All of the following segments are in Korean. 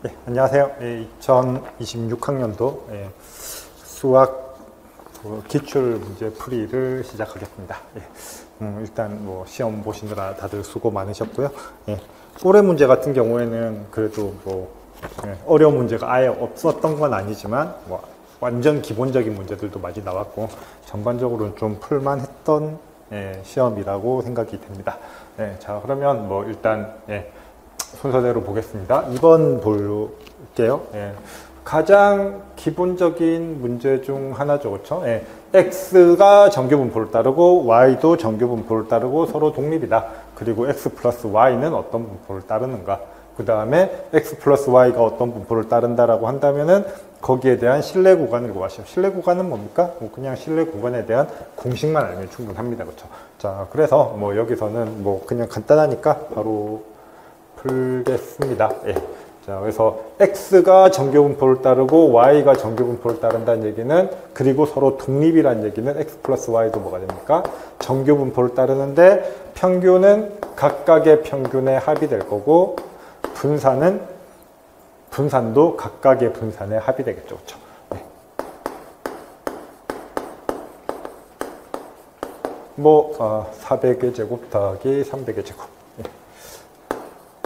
네, 안녕하세요. 2026학년도 수학 기출 문제 풀이를 시작하겠습니다. 일단 뭐 시험 보시느라 다들 수고 많으셨고요. 올해 문제 같은 경우에는 그래도 뭐 어려운 문제가 아예 없었던 건 아니지만 뭐 완전 기본적인 문제들도 많이 나왔고 전반적으로는 좀 풀만했던 시험이라고 생각이 됩니다. 자, 그러면 뭐 일단 순서대로 보겠습니다. 2번 볼게요. 가장 기본적인 문제 중 하나죠. 그렇죠? x가 정규분포를 따르고 y도 정규분포를 따르고 서로 독립이다. 그리고 x 플러스 y는 어떤 분포를 따르는가. 그 다음에 x 플러스 y가 어떤 분포를 따른다라고 한다면은 거기에 대한 신뢰 구간을 구하시오. 신뢰 구간은 뭡니까? 그냥 신뢰 구간에 대한 공식만 알면 충분합니다. 그렇죠? 자, 그래서 뭐 여기서는 뭐 그냥 간단하니까 바로 풀겠습니다. 자, 그래서 x가 정규분포를 따르고 y가 정규분포를 따른다는 얘기는, 그리고 서로 독립이라는 얘기는 x 플러스 y도 뭐가 됩니까? 정규분포를 따르는데 평균은 각각의 평균의 합이 될 거고 분산도 각각의 분산의 합이 되겠죠. 그렇죠? 뭐 400의 제곱 더하기 300의 제곱.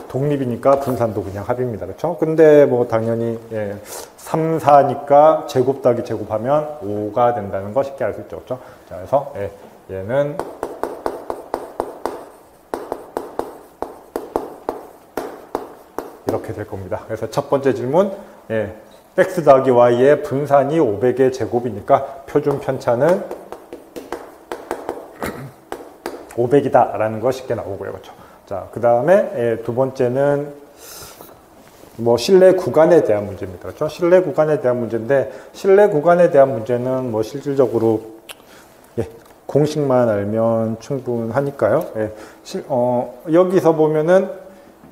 독립이니까 분산도 그냥 합입니다. 그렇죠? 근데 뭐 당연히 3, 4니까 제곱 더하기 제곱하면 5가 된다는 거 쉽게 알 수 있죠. 그렇죠? 자, 그래서 얘는 이렇게 될 겁니다. 그래서 첫 번째 질문, x 더하기 y의 분산이 500의 제곱이니까 표준 편차는 500이다 라는 거 쉽게 나오고요. 그렇죠? 자, 그 다음에 두 번째는 뭐 신뢰 구간에 대한 문제입니다. 그렇죠? 신뢰 구간에 대한 문제인데, 신뢰 구간에 대한 문제는 뭐 실질적으로 공식만 알면 충분하니까요. 여기서 보면은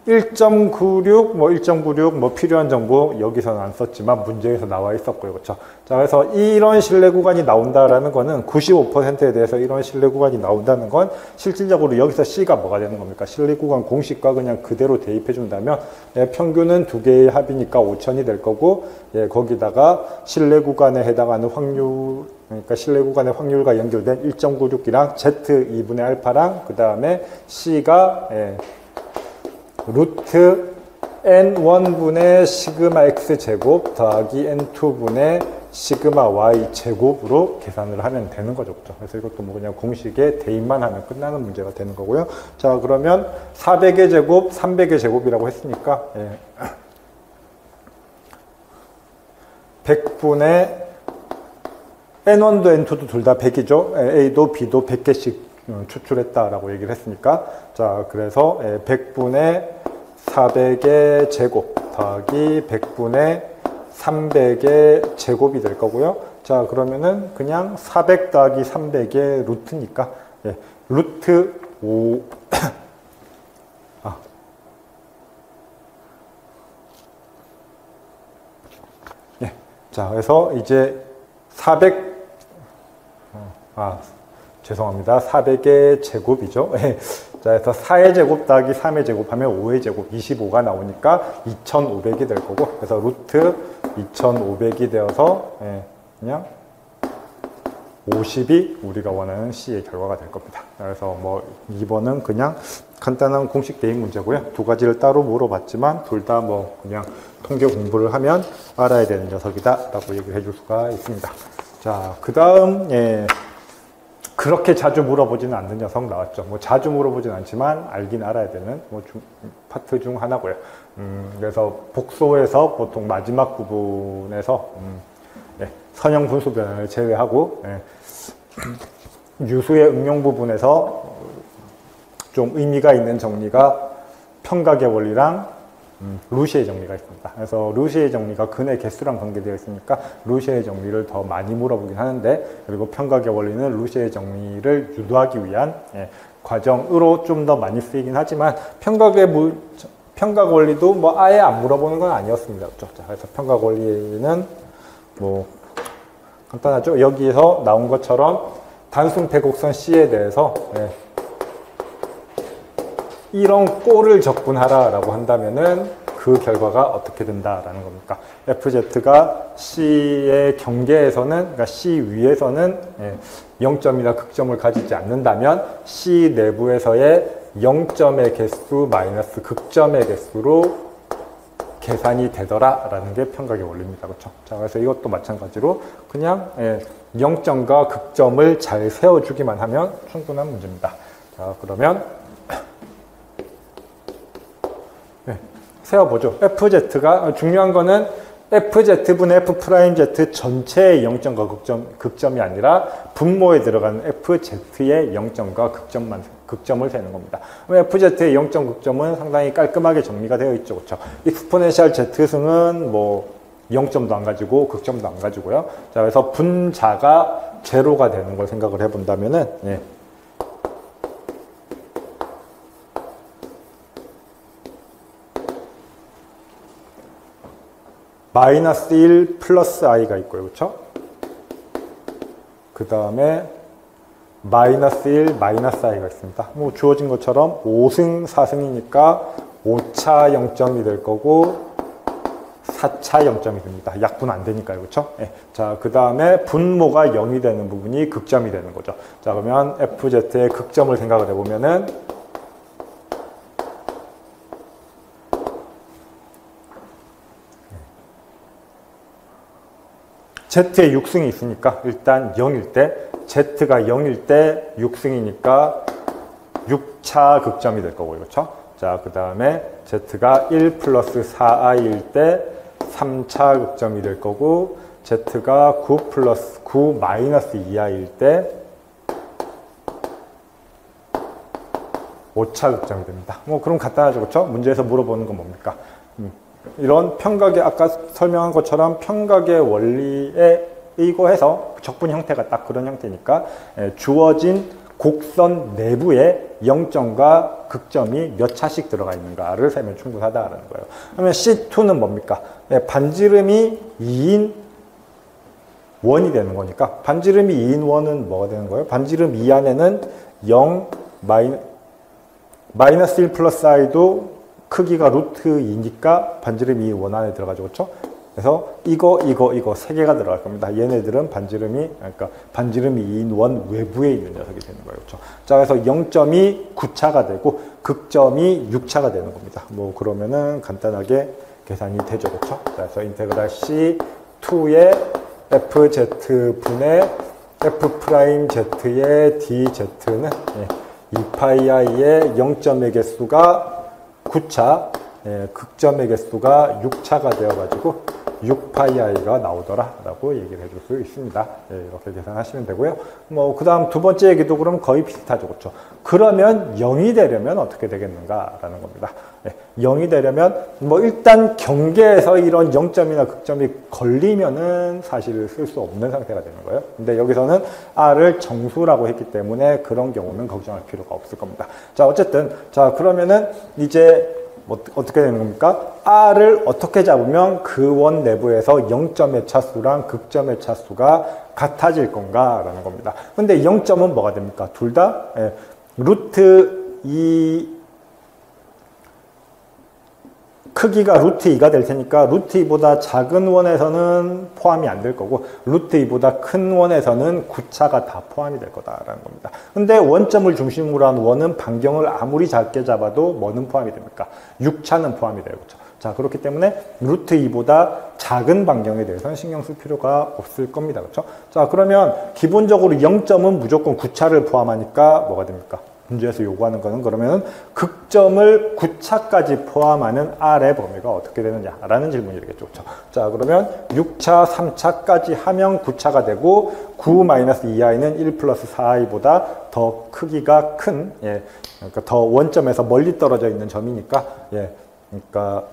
1.96, 뭐 1.96, 뭐 필요한 정보 여기서는 안 썼지만 문제에서 나와 있었고요. 그렇죠? 자, 그래서 이런 신뢰 구간이 나온다라는 거는 95%에 대해서 이런 신뢰 구간이 나온다는 건 실질적으로 여기서 C가 뭐가 되는 겁니까? 신뢰 구간 공식과 그냥 그대로 대입해 준다면 평균은 두 개의 합이니까 5000이 될 거고, 거기다가 신뢰 구간에 해당하는 확률, 그러니까 신뢰 구간의 확률과 연결된 1.96이랑 Z 2분의 알파랑 그 다음에 C가 루트 n1분의 시그마 x 제곱 더하기 n2분의 시그마 y 제곱으로 계산을 하면 되는 거죠. 그래서 이것도 뭐 그냥 공식에 대입만 하면 끝나는 문제가 되는 거고요. 자, 그러면 400의 제곱, 300의 제곱이라고 했으니까 100분의 n1도 n2도 둘 다 100이죠. a도 b도 100개씩 추출했다라고 얘기를 했으니까, 자, 그래서 100분의 400의 제곱 더하기 100분의 300의 제곱이 될 거고요. 자, 그러면은 그냥 400 더하기 300의 루트니까 루트 5 자, 그래서 이제 400의 제곱이죠. 자, 그래서 4의 제곱 더하기 3의 제곱 하면 5의 제곱, 25가 나오니까 2500이 될 거고, 그래서 루트 2500이 되어서 그냥 50이 우리가 원하는 C의 결과가 될 겁니다. 그래서 뭐 2번은 그냥 간단한 공식 대입 문제고요. 두 가지를 따로 물어봤지만 둘 다 뭐 그냥 통계 공부를 하면 알아야 되는 녀석이다 라고 얘기를 해줄 수가 있습니다. 자, 그 다음 그렇게 자주 물어보지는 않는 녀석 나왔죠. 뭐 자주 물어보진 않지만 알긴 알아야 되는 뭐 파트 중 하나고요. 그래서 복소에서 보통 마지막 부분에서 선형 분수 변화를 제외하고 유수의 응용 부분에서 좀 의미가 있는 정리가 평각의 원리랑 루시의 정리가 있습니다. 그래서 루시의 정리가 근의 개수랑 관계되어 있으니까 루시의 정리를 더 많이 물어보긴 하는데, 그리고 평각의 원리는 루시의 정리를 유도하기 위한 과정으로 좀 더 많이 쓰이긴 하지만 평각 원리도 뭐 아예 안 물어보는 건 아니었습니다. 그렇죠? 그래서 평각 원리는 뭐 간단하죠. 여기에서 나온 것처럼 단순 대곡선 C에 대해서 이런 꼴을 적분하라 라고 한다면은 그 결과가 어떻게 된다라는 겁니까? FZ가 C의 경계에서는, 그러니까 C 위에서는 0점이나 극점을 가지지 않는다면 C 내부에서의 0점의 개수 마이너스 극점의 개수로 계산이 되더라라는 게 평각의 원리입니다. 그렇죠? 자, 그래서 이것도 마찬가지로 그냥 0점과 극점을 잘 세워주기만 하면 충분한 문제입니다. 자, 그러면 세워보죠. FZ가 중요한 거는 FZ분의 F'Z 전체의 0점과 극점이 아니라 분모에 들어가는 FZ의 0점과 극점을 세는 겁니다. FZ의 0점 극점은 상당히 깔끔하게 정리가 되어 있죠. 그렇죠? 익스포넨셜 Z승은 뭐 0점도 안 가지고 극점도 안 가지고요. 자, 그래서 분자가 제로가 되는 걸 생각을 해본다면은 마이너스 1 플러스 i가 있고요. 그렇죠? 그 다음에 마이너스 1 마이너스 i가 있습니다. 뭐 주어진 것처럼 5승 4승이니까 5차 0점이 될 거고 4차 0점이 됩니다. 약분 안 되니까요. 그렇죠? 자, 그 다음에 분모가 0이 되는 부분이 극점이 되는 거죠. 자, 그러면 FZ의 극점을 생각을 해보면은 Z에 6승이 있으니까 일단 0일 때, Z가 0일 때 6승이니까 6차 극점이 될 거고요. 그렇죠? 자, 그 다음에 Z가 1 플러스 4i일 때 3차 극점이 될 거고, Z가 9 플러스 9 마이너스 2i일 때 5차 극점이 됩니다. 뭐 그럼 간단하죠. 그렇죠? 문제에서 물어보는 건 뭡니까? 이런 평각의 아까 설명한 것처럼 평각의 원리에 의거해서 적분 형태가 딱 그런 형태니까 주어진 곡선 내부에 0점과 극점이 몇 차씩 들어가 있는가를 세면 충분하다는 거예요. 그러면 C2는 뭡니까? 반지름이 2인 원이 되는 거니까 반지름이 2인 원은 뭐가 되는 거예요? 반지름 2 안에는 0 마이너스 1 플러스 i도 크기가 루트 2니까 반지름이 원 안에 들어가죠. 그렇죠? 그래서 이거 세 개가 들어갈 겁니다. 얘네들은 그러니까 반지름이 2인 원 외부에 있는 녀석이 되는 거예요. 그렇죠? 자, 그래서 0점이 9차가 되고 극점이 6차가 되는 겁니다. 뭐 그러면은 간단하게 계산이 되죠. 그렇죠? 자, 그래서 인테그랄 C2의 FZ분의 F'Z의 DZ는 2파이i의 0점의 개수가 9차, 극점의 개수가 6차가 되어가지고 6파이i가 나오더라라고 얘기를 해줄 수 있습니다. 이렇게 계산하시면 되고요. 뭐 그 다음 두 번째 얘기도 그럼 거의 비슷하죠, 그렇죠? 그러면 0이 되려면 어떻게 되겠는가라는 겁니다. 0이 되려면 뭐 일단 경계에서 이런 0점이나 극점이 걸리면은 사실 쓸 수 없는 상태가 되는 거예요. 근데 여기서는 R을 정수라고 했기 때문에 그런 경우는 걱정할 필요가 없을 겁니다. 자, 어쨌든 자 그러면은 이제 뭐 어떻게 되는 겁니까? R을 어떻게 잡으면 그 원 내부에서 0점의 차수랑 극점의 차수가 같아질 건가라는 겁니다. 근데 0점은 뭐가 됩니까? 둘 다 루트 2 크기가 루트 2가 될 테니까 루트 2보다 작은 원에서는 포함이 안 될 거고 루트 2보다 큰 원에서는 9차가 다 포함이 될 거다라는 겁니다. 근데 원점을 중심으로 한 원은 반경을 아무리 작게 잡아도 뭐는 포함이 됩니까? 6차는 포함이 돼요. 그렇죠? 자, 그렇기 때문에 루트 2보다 작은 반경에 대해서는 신경 쓸 필요가 없을 겁니다. 그렇죠? 자, 그러면 기본적으로 0점은 무조건 9차를 포함하니까 뭐가 됩니까? 문제에서 요구하는 거는 그러면 극점을 9차까지 포함하는 R의 범위가 어떻게 되느냐라는 질문이 되겠죠. 그렇죠? 자, 그러면 6차, 3차까지 하면 9차가 되고 9-2i는 1 플러스 4i보다 더 크기가 큰, 그러니까 더 원점에서 멀리 떨어져 있는 점이니까, 그러니까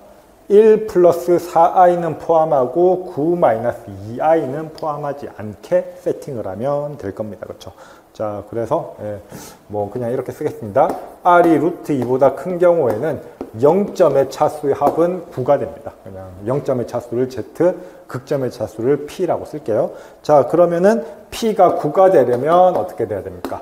1 플러스 4i는 포함하고 9-2i는 포함하지 않게 세팅을 하면 될 겁니다. 그렇죠? 자, 그래서 뭐 그냥 이렇게 쓰겠습니다. R이 루트 2보다 큰 경우에는 0점의 차수의 합은 9가 됩니다. 그냥 0점의 차수를 Z, 극점의 차수를 P라고 쓸게요. 자, 그러면은 P가 9가 되려면 어떻게 돼야 됩니까?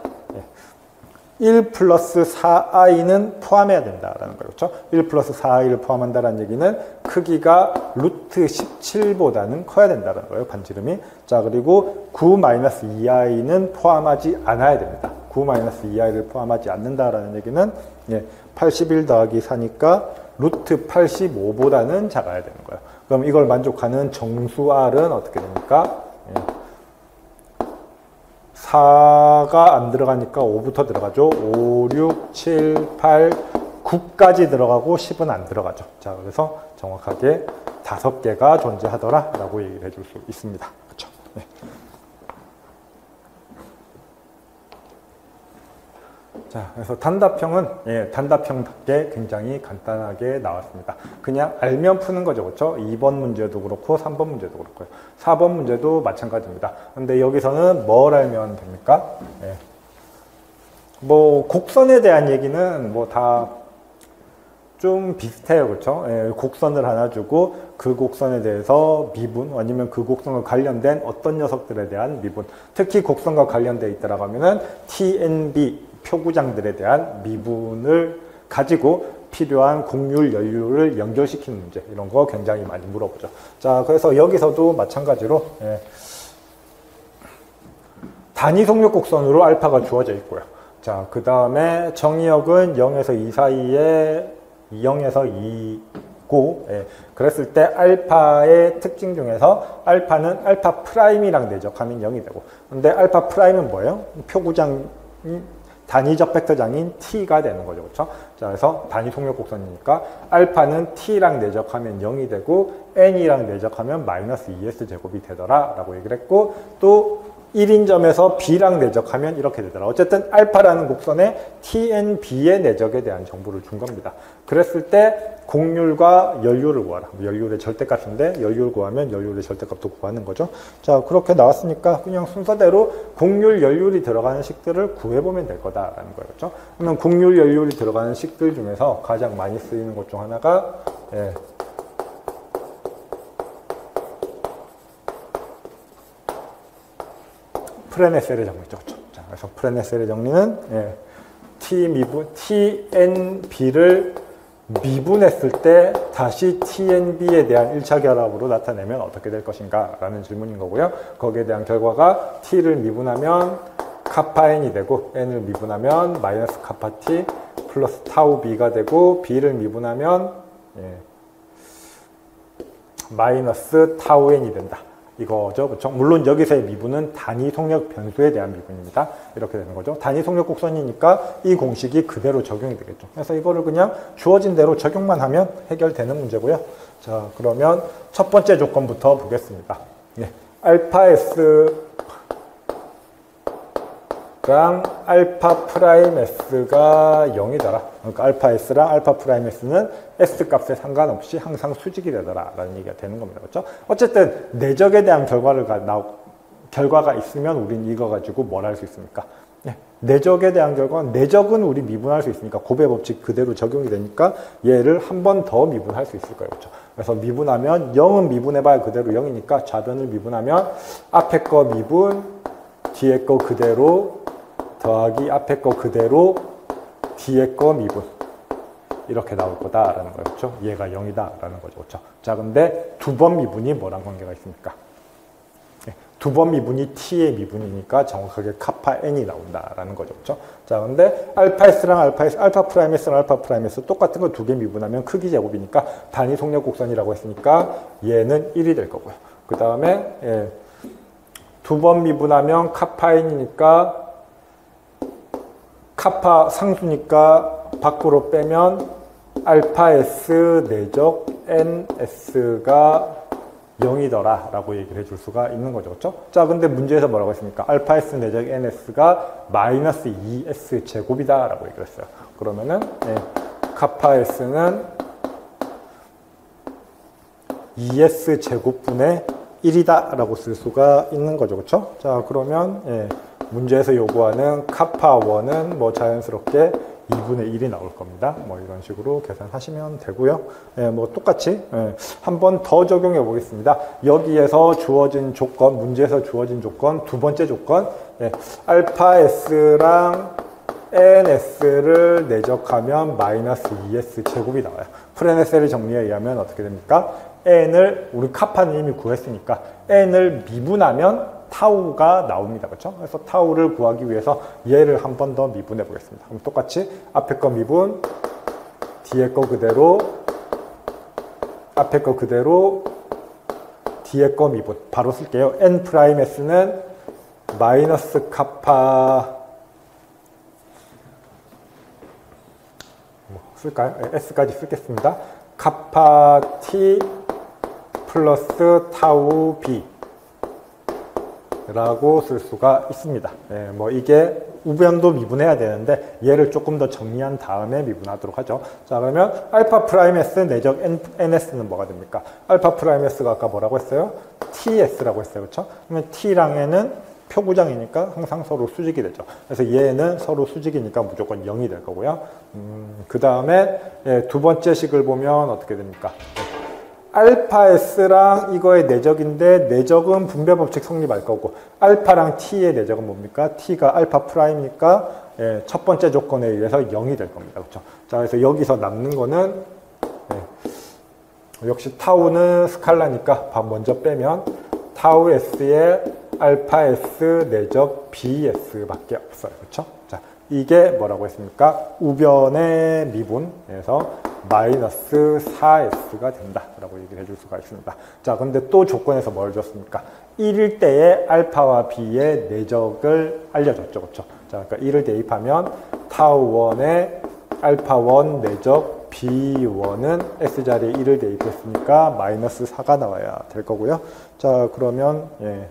1 플러스 4i는 포함해야 된다라는 거예요. 그렇죠? 1 플러스 4i를 포함한다는 얘기는 크기가 루트 17보다는 커야 된다는 거예요. 반지름이. 자, 그리고 9 마이너스 2i는 포함하지 않아야 됩니다. 9 마이너스 2i를 포함하지 않는다라는 얘기는 81 더하기 4니까 루트 85보다는 작아야 되는 거예요. 그럼 이걸 만족하는 정수 R은 어떻게 됩니까? 4가 안 들어가니까 5부터 들어가죠. 5, 6, 7, 8, 9까지 들어가고 10은 안 들어가죠. 자, 그래서 정확하게 5개가 존재하더라라고 얘기를 해줄 수 있습니다. 그렇죠? 네. 자, 그래서 단답형은 단답형답게 굉장히 간단하게 나왔습니다. 그냥 알면 푸는 거죠. 그렇죠? 2번 문제도 그렇고 3번 문제도 그렇고요. 4번 문제도 마찬가지입니다. 근데 여기서는 뭘 알면 됩니까? 뭐 곡선에 대한 얘기는 뭐 다 좀 비슷해요. 그렇죠? 곡선을 하나 주고 그 곡선에 대해서 미분 아니면 그 곡선과 관련된 어떤 녀석들에 대한 미분, 특히 곡선과 관련되어 있다라고 하면은 TNB 표구장들에 대한 미분을 가지고 필요한 곡률, 연료를 연결시키는 문제, 이런 거 굉장히 많이 물어보죠. 자, 그래서 여기서도 마찬가지로 단위 속력 곡선으로 알파가 주어져 있고요. 자, 그 다음에 정의역은 0에서 2 사이에 0에서 2고, 그랬을 때 알파의 특징 중에서 알파는 알파 프라임이랑 내적하면 0이 되고, 근데 알파 프라임은 뭐예요? 표구장 단위적 벡터장인 t가 되는 거죠. 그렇죠? 자, 그래서 단위 속력 곡선이니까 알파는 t랑 내적하면 0이 되고 n이랑 내적하면 마이너스 2s 제곱이 되더라 라고 얘기를 했고, 또 1인 점에서 b랑 내적하면 이렇게 되더라. 어쨌든 알파라는 곡선에 tnb의 내적에 대한 정보를 준 겁니다. 그랬을 때 곡률과 연료를 구하라. 연료의 절대값인데 연료를 구하면 연료의 절대값도 구하는 거죠. 자, 그렇게 나왔으니까 그냥 순서대로 곡률, 연료이 들어가는 식들을 구해보면 될 거다라는 거예요. 그렇죠? 그러면 곡률, 연료이 들어가는 식들 중에서 가장 많이 쓰이는 것 중 하나가 프레네셀의 정리죠. 그렇죠? 자, 그래서 프레네셀의 정리는 TNB를 미분했을 때 다시 TNB에 대한 1차 결합으로 나타내면 어떻게 될 것인가 라는 질문인 거고요. 거기에 대한 결과가 T를 미분하면 카파 N이 되고, N을 미분하면 마이너스 카파 T 플러스 타우 B가 되고, B를 미분하면 마이너스 타우 N이 된다. 이거죠. 그렇죠? 물론 여기서의 미분은 단위 속력 변수에 대한 미분입니다. 이렇게 되는 거죠. 단위 속력 곡선이니까 이 공식이 그대로 적용이 되겠죠. 그래서 이거를 그냥 주어진 대로 적용만 하면 해결되는 문제고요. 자, 그러면 첫 번째 조건부터 보겠습니다. 알파 S랑 알파 프라임 S가 0이더라. 그러니까 알파 S랑 알파 프라임 S는 S 값에 상관없이 항상 수직이 되더라 라는 얘기가 되는 겁니다. 그렇죠? 어쨌든 내적에 대한 결과가 있으면 우린 이거 가지고 뭘 할 수 있습니까? 내적에 대한 결과는, 내적은 우리 미분할 수 있으니까 고배 법칙 그대로 적용이 되니까 얘를 한 번 더 미분할 수 있을 거예요. 그렇죠? 그래서 미분하면 0은 미분해봐야 그대로 0이니까 좌변을 미분하면 앞에 거 미분, 뒤에 거 그대로 더하기 앞에 거 그대로 뒤에 거 미분, 이렇게 나올 거다라는 거예요. 그렇죠? 얘가 0이다라는 거죠. 그렇죠? 자, 근데 두 번 미분이 뭐랑 관계가 있습니까? 두 번 미분이 t의 미분이니까 정확하게 카파 n이 나온다라는 거죠. 그렇죠? 자, 근데 알파 s랑 알파 프라임 s랑 알파 프라임 s 똑같은 거 두 개 미분하면 크기 제곱이니까 단위 속력 곡선이라고 했으니까 얘는 1이 될 거고요. 그 다음에 두 번 미분하면 카파 n이니까 카파 상수니까 밖으로 빼면 알파 S 내적 NS가 0이더라 라고 얘기를 해줄 수가 있는 거죠. 그렇죠? 자, 근데 문제에서 뭐라고 했습니까? 알파 S 내적 NS가 마이너스 2S 제곱이다 라고 얘기를 했어요. 그러면은 카파 S는 2S 제곱분의 1이다 라고 쓸 수가 있는 거죠. 그렇죠? 자, 그러면 문제에서 요구하는 카파 1은 뭐 자연스럽게 2분의 1이 나올 겁니다. 뭐 이런 식으로 계산하시면 되고요. 뭐 똑같이 한 번 더 적용해 보겠습니다. 여기에서 주어진 조건, 문제에서 주어진 조건, 두 번째 조건, 알파 S랑 ns를 내적하면 마이너스 2s 제곱이 나와요. 프레네셀의 정리에 의하면 어떻게 됩니까? n을 우리 카파는 이미 구했으니까 n을 미분하면 타우가 나옵니다. 그렇죠? 그래서 타우를 구하기 위해서 얘를 한 번 더 미분해 보겠습니다. 그럼 똑같이 앞에 거 미분, 뒤에 거 그대로, 앞에 거 그대로, 뒤에 거 미분 바로 쓸게요. n'(s는) 마이너스 카파 쓸까요? s까지 쓰겠습니다. 카파 t 플러스 타우 b 라고 쓸 수가 있습니다. 예, 뭐 이게 우변도 미분해야 되는데 얘를 조금 더 정리한 다음에 미분하도록 하죠. 자, 그러면 알파 프라임 s 내적 ns는 뭐가 됩니까? 알파 프라임 s가 아까 뭐라고 했어요? ts라고 했어요. 그렇죠? 그러면 t랑 n은 표구장이니까 항상 서로 수직이 되죠. 그래서 얘는 서로 수직이니까 무조건 0이 될 거고요. 그 다음에 예, 두 번째 식을 보면 어떻게 됩니까? 알파 s랑 이거의 내적인데 내적은 분배 법칙 성립할 거고 알파랑 t의 내적은 뭡니까? t가 알파 프라임이니까 예, 첫 번째 조건에 의해서 0이 될 겁니다. 그렇죠? 자, 그래서 여기서 남는 거는 예, 역시 타우는 스칼라니까 먼저 빼면 타우 s의 알파 s 내적 bs 밖에 없어요. 그렇죠? 자, 이게 뭐라고 했습니까? 우변의 미분에서 마이너스 4s가 된다 라고 얘기를 해줄 수가 있습니다. 자, 근데 또 조건에서 뭘 줬습니까? 1일 때의 알파와 b의 내적을 알려줬죠. 그렇죠? 자, 그러니까 1을 대입하면 타우1의 알파1 내적 b1은 s자리에 1을 대입했으니까 마이너스 4가 나와야 될 거고요. 자, 그러면 예,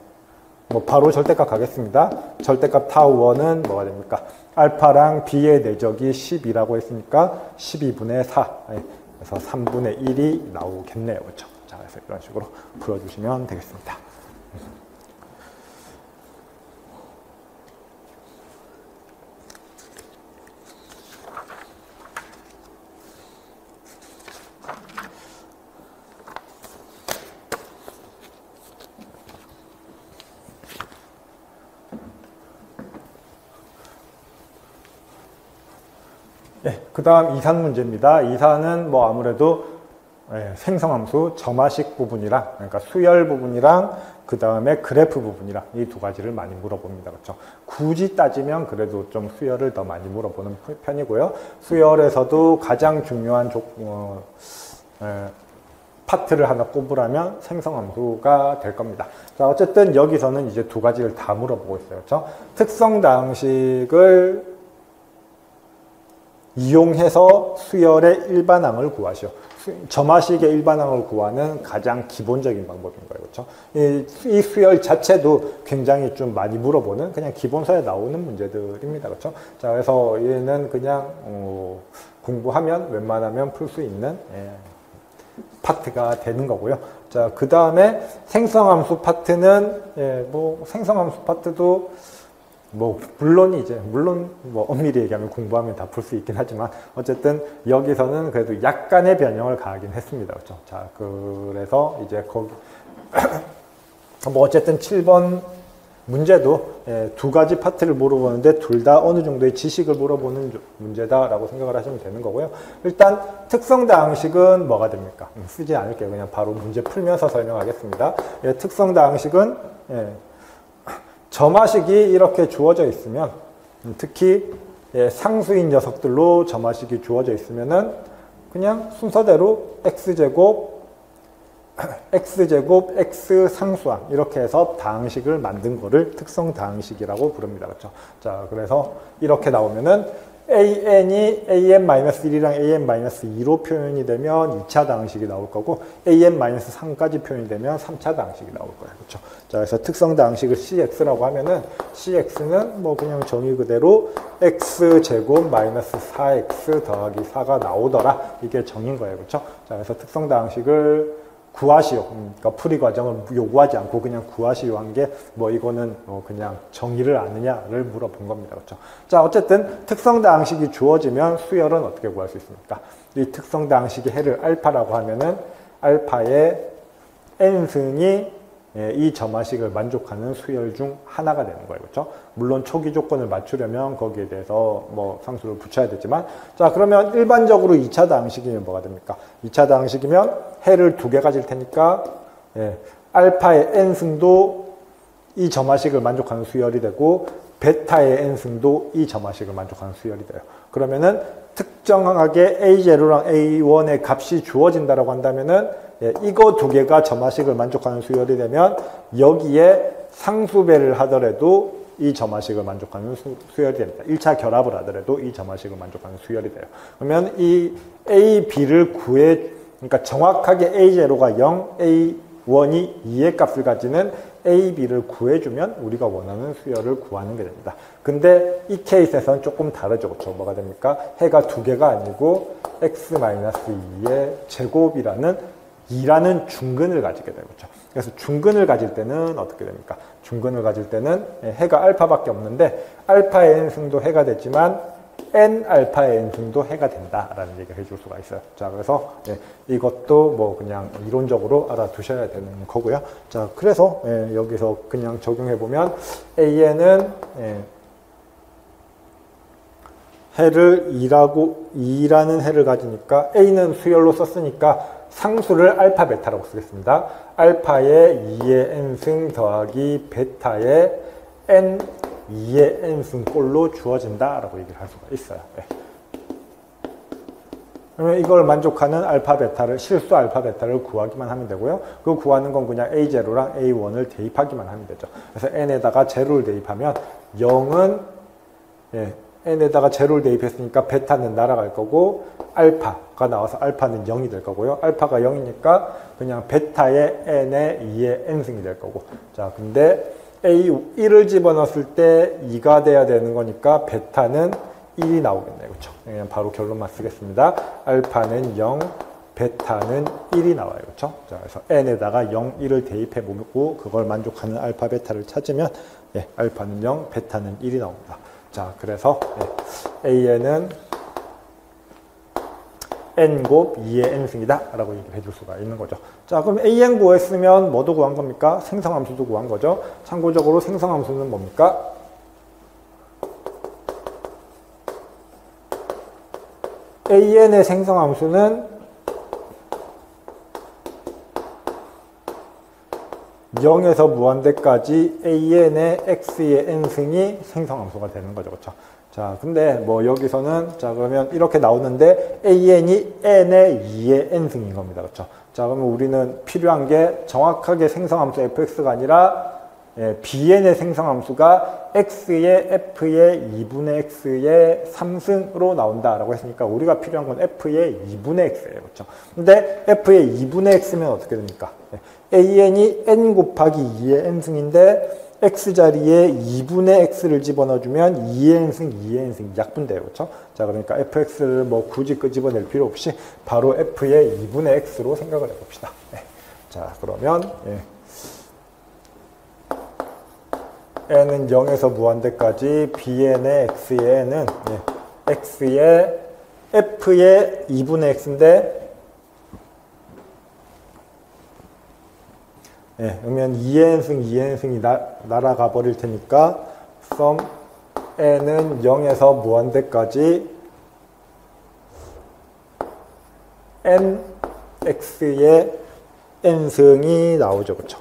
뭐 바로 절대값 가겠습니다. 절대값 타우1은 뭐가 됩니까? 알파랑 b의 내적이 10이라고 했으니까 12분의 4. 그래서 3분의 1이 나오겠네요. 그렇죠? 자, 그래서 이런 식으로 풀어주시면 되겠습니다. 네, 그 다음 이산 문제입니다. 이산은 뭐 아무래도 생성함수 점화식 부분이랑 그러니까 수열 부분이랑 그 다음에 그래프 부분이랑 이 두 가지를 많이 물어봅니다. 그렇죠? 굳이 따지면 그래도 좀 수열을 더 많이 물어보는 편이고요. 수열에서도 가장 중요한 파트를 하나 꼽으라면 생성함수가 될 겁니다. 자, 어쨌든 여기서는 이제 두 가지를 다 물어보고 있어요. 그렇죠? 특성다항식을 이용해서 수열의 일반항을 구하시오. 점화식의 일반항을 구하는 가장 기본적인 방법인 거예요. 그렇죠? 이 수열 자체도 굉장히 좀 많이 물어보는 그냥 기본서에 나오는 문제들입니다. 그렇죠? 자, 그래서 얘는 그냥 공부하면 웬만하면 풀 수 있는 파트가 되는 거고요. 자, 그 다음에 생성함수 파트는 뭐 생성함수 파트도 물론 엄밀히 얘기하면 공부하면 다 풀 수 있긴 하지만 어쨌든 여기서는 그래도 약간의 변형을 가하긴 했습니다. 그렇죠? 자, 그래서 이제 거기 뭐 어쨌든 7번 문제도 두 가지 파트를 물어보는데 둘 다 어느 정도의 지식을 물어보는 문제다라고 생각을 하시면 되는 거고요. 일단 특성다항식은 뭐가 됩니까? 쓰지 않을게요. 그냥 바로 문제 풀면서 설명하겠습니다. 특성다항식은 점화식이 이렇게 주어져 있으면 특히 상수인 녀석들로 점화식이 주어져 있으면은 그냥 순서대로 x제곱, x상수항 이렇게 해서 다항식을 만든 거를 특성다항식이라고 부릅니다. 그렇죠? 자, 그래서 이렇게 나오면은 an이 an-1이랑 an-2로 표현이 되면 2차 다항식이 나올 거고 an-3까지 표현이 되면 3차 다항식이 나올 거예요. 그렇죠? 자, 그래서 특성 다항식을 cx라고 하면은 cx는 뭐 그냥 정의 그대로 x제곱 마이너스 4x 더하기 4가 나오더라. 이게 정인 거예요. 그렇죠? 자, 그래서 특성 다항식을 구하시오. 그러니까 풀이 과정을 요구하지 않고 그냥 구하시오 한 게 뭐 이거는 그냥 정의를 아느냐를 물어본 겁니다. 그렇죠? 자, 어쨌든 특성다항식이 주어지면 수열은 어떻게 구할 수 있습니까? 이 특성다항식의 해를 알파라고 하면은 알파의 n승이 이 점화식을 만족하는 수열 중 하나가 되는 거예요. 그렇죠? 물론 초기 조건을 맞추려면 거기에 대해서 뭐 상수를 붙여야 되지만, 자, 그러면 일반적으로 2차 다항식이면 뭐가 됩니까? 2차 다항식이면 해를 두 개 가질 테니까 알파의 n승도 이 점화식을 만족하는 수열이 되고 베타의 n승도 이 점화식을 만족하는 수열이 돼요. 그러면은 특정하게 A0랑 A1의 값이 주어진다라고 한다면은 이거 두 개가 점화식을 만족하는 수열이 되면 여기에 상수배를 하더라도 이 점화식을 만족하는 수열이 됩니다. 1차 결합을 하더라도 이 점화식을 만족하는 수열이 돼요. 그러면 이 A, B를 그러니까 정확하게 A0가 0, A1이 2의 값을 가지는 A, B를 구해주면 우리가 원하는 수열을 구하는 게 됩니다. 근데 이 케이스에서는 조금 다르죠. 그렇죠? 뭐가 됩니까? 해가 두 개가 아니고 x-2의 제곱이라는 2라는 중근을 가지게 되죠. 그렇죠? 그래서 중근을 가질 때는 어떻게 됩니까? 중근을 가질 때는 해가 알파밖에 없는데 알파의 n승도 해가 되지만 n 알파의 n승도 해가 된다라는 얘기를 해줄 수가 있어요. 자, 그래서 이것도 뭐 그냥 이론적으로 알아두셔야 되는 거고요. 자, 그래서 여기서 그냥 적용해 보면 AN은 해를 2라는 해를 가지니까 A는 수열로 썼으니까 상수를 알파 베타라고 쓰겠습니다. 알파의 2의 n승 더하기 베타의 n 2의 n승 꼴로 주어진다라고 얘기를 할 수가 있어요. 그러면 이걸 만족하는 알파 베타를, 실수 알파 베타를 구하기만 하면 되고요. 그 구하는 건 그냥 A0랑 A1을 대입하기만 하면 되죠. 그래서 n에다가 제로를 대입하면 0은 n에다가 제로를 대입했으니까 베타는 날아갈 거고 알파가 나와서 알파는 0이 될 거고요. 알파가 0이니까 그냥 베타의 n의 2의 n승이 될 거고. 자, 근데 A1을 집어넣었을 때 2가 돼야 되는 거니까 베타는 1이 나오겠네요. 그렇죠? 그냥 바로 결론만 쓰겠습니다. 알파는 0, 베타는 1이 나와요. 그렇죠? 자, 그래서 n에다가 0, 1을 대입해 보고 그걸 만족하는 알파 베타를 찾으면 알파는 0, 베타는 1이 나옵니다. 자, 그래서 AN은 n곱 2의 n승이다 라고 얘기를 해줄 수가 있는 거죠. 자, 그럼 AN 구했으면 뭐도 구한 겁니까? 생성함수도 구한 거죠. 참고적으로 생성함수는 뭡니까? AN의 생성함수는 0에서 무한대까지 AN의 x의 n승이 생성함수가 되는 거죠. 그렇죠? 자, 근데 뭐 여기서는 자, 그러면 이렇게 나오는데 AN이 n의 2의 n승인 겁니다. 그렇죠? 자, 그러면 우리는 필요한 게 정확하게 생성함수 fx가 아니라 bn의 생성함수가 x의 f의 2분의 x의 3승으로 나온다라고 했으니까 우리가 필요한 건 f의 2분의 x예요. 그렇죠? 근데 f의 2분의 x면 어떻게 됩니까? AN이 n 곱하기 2의 n승인데 x자리에 2분의 x를 집어넣어주면 2의 n승, 2의 n승 약분돼요. 그렇죠? 자, 그러니까 fx를 뭐 굳이 끄집어낼 필요 없이 바로 f의 2분의 x로 생각을 해봅시다. 자, 그러면 n은 0에서 무한대까지 bn의 x의 n은 x의 f의 2분의 x인데 그러면 2n승, 2n승이 날아가 버릴 테니까 sum n은 0에서 무한대까지 nx의 n승이 나오죠. 그렇죠?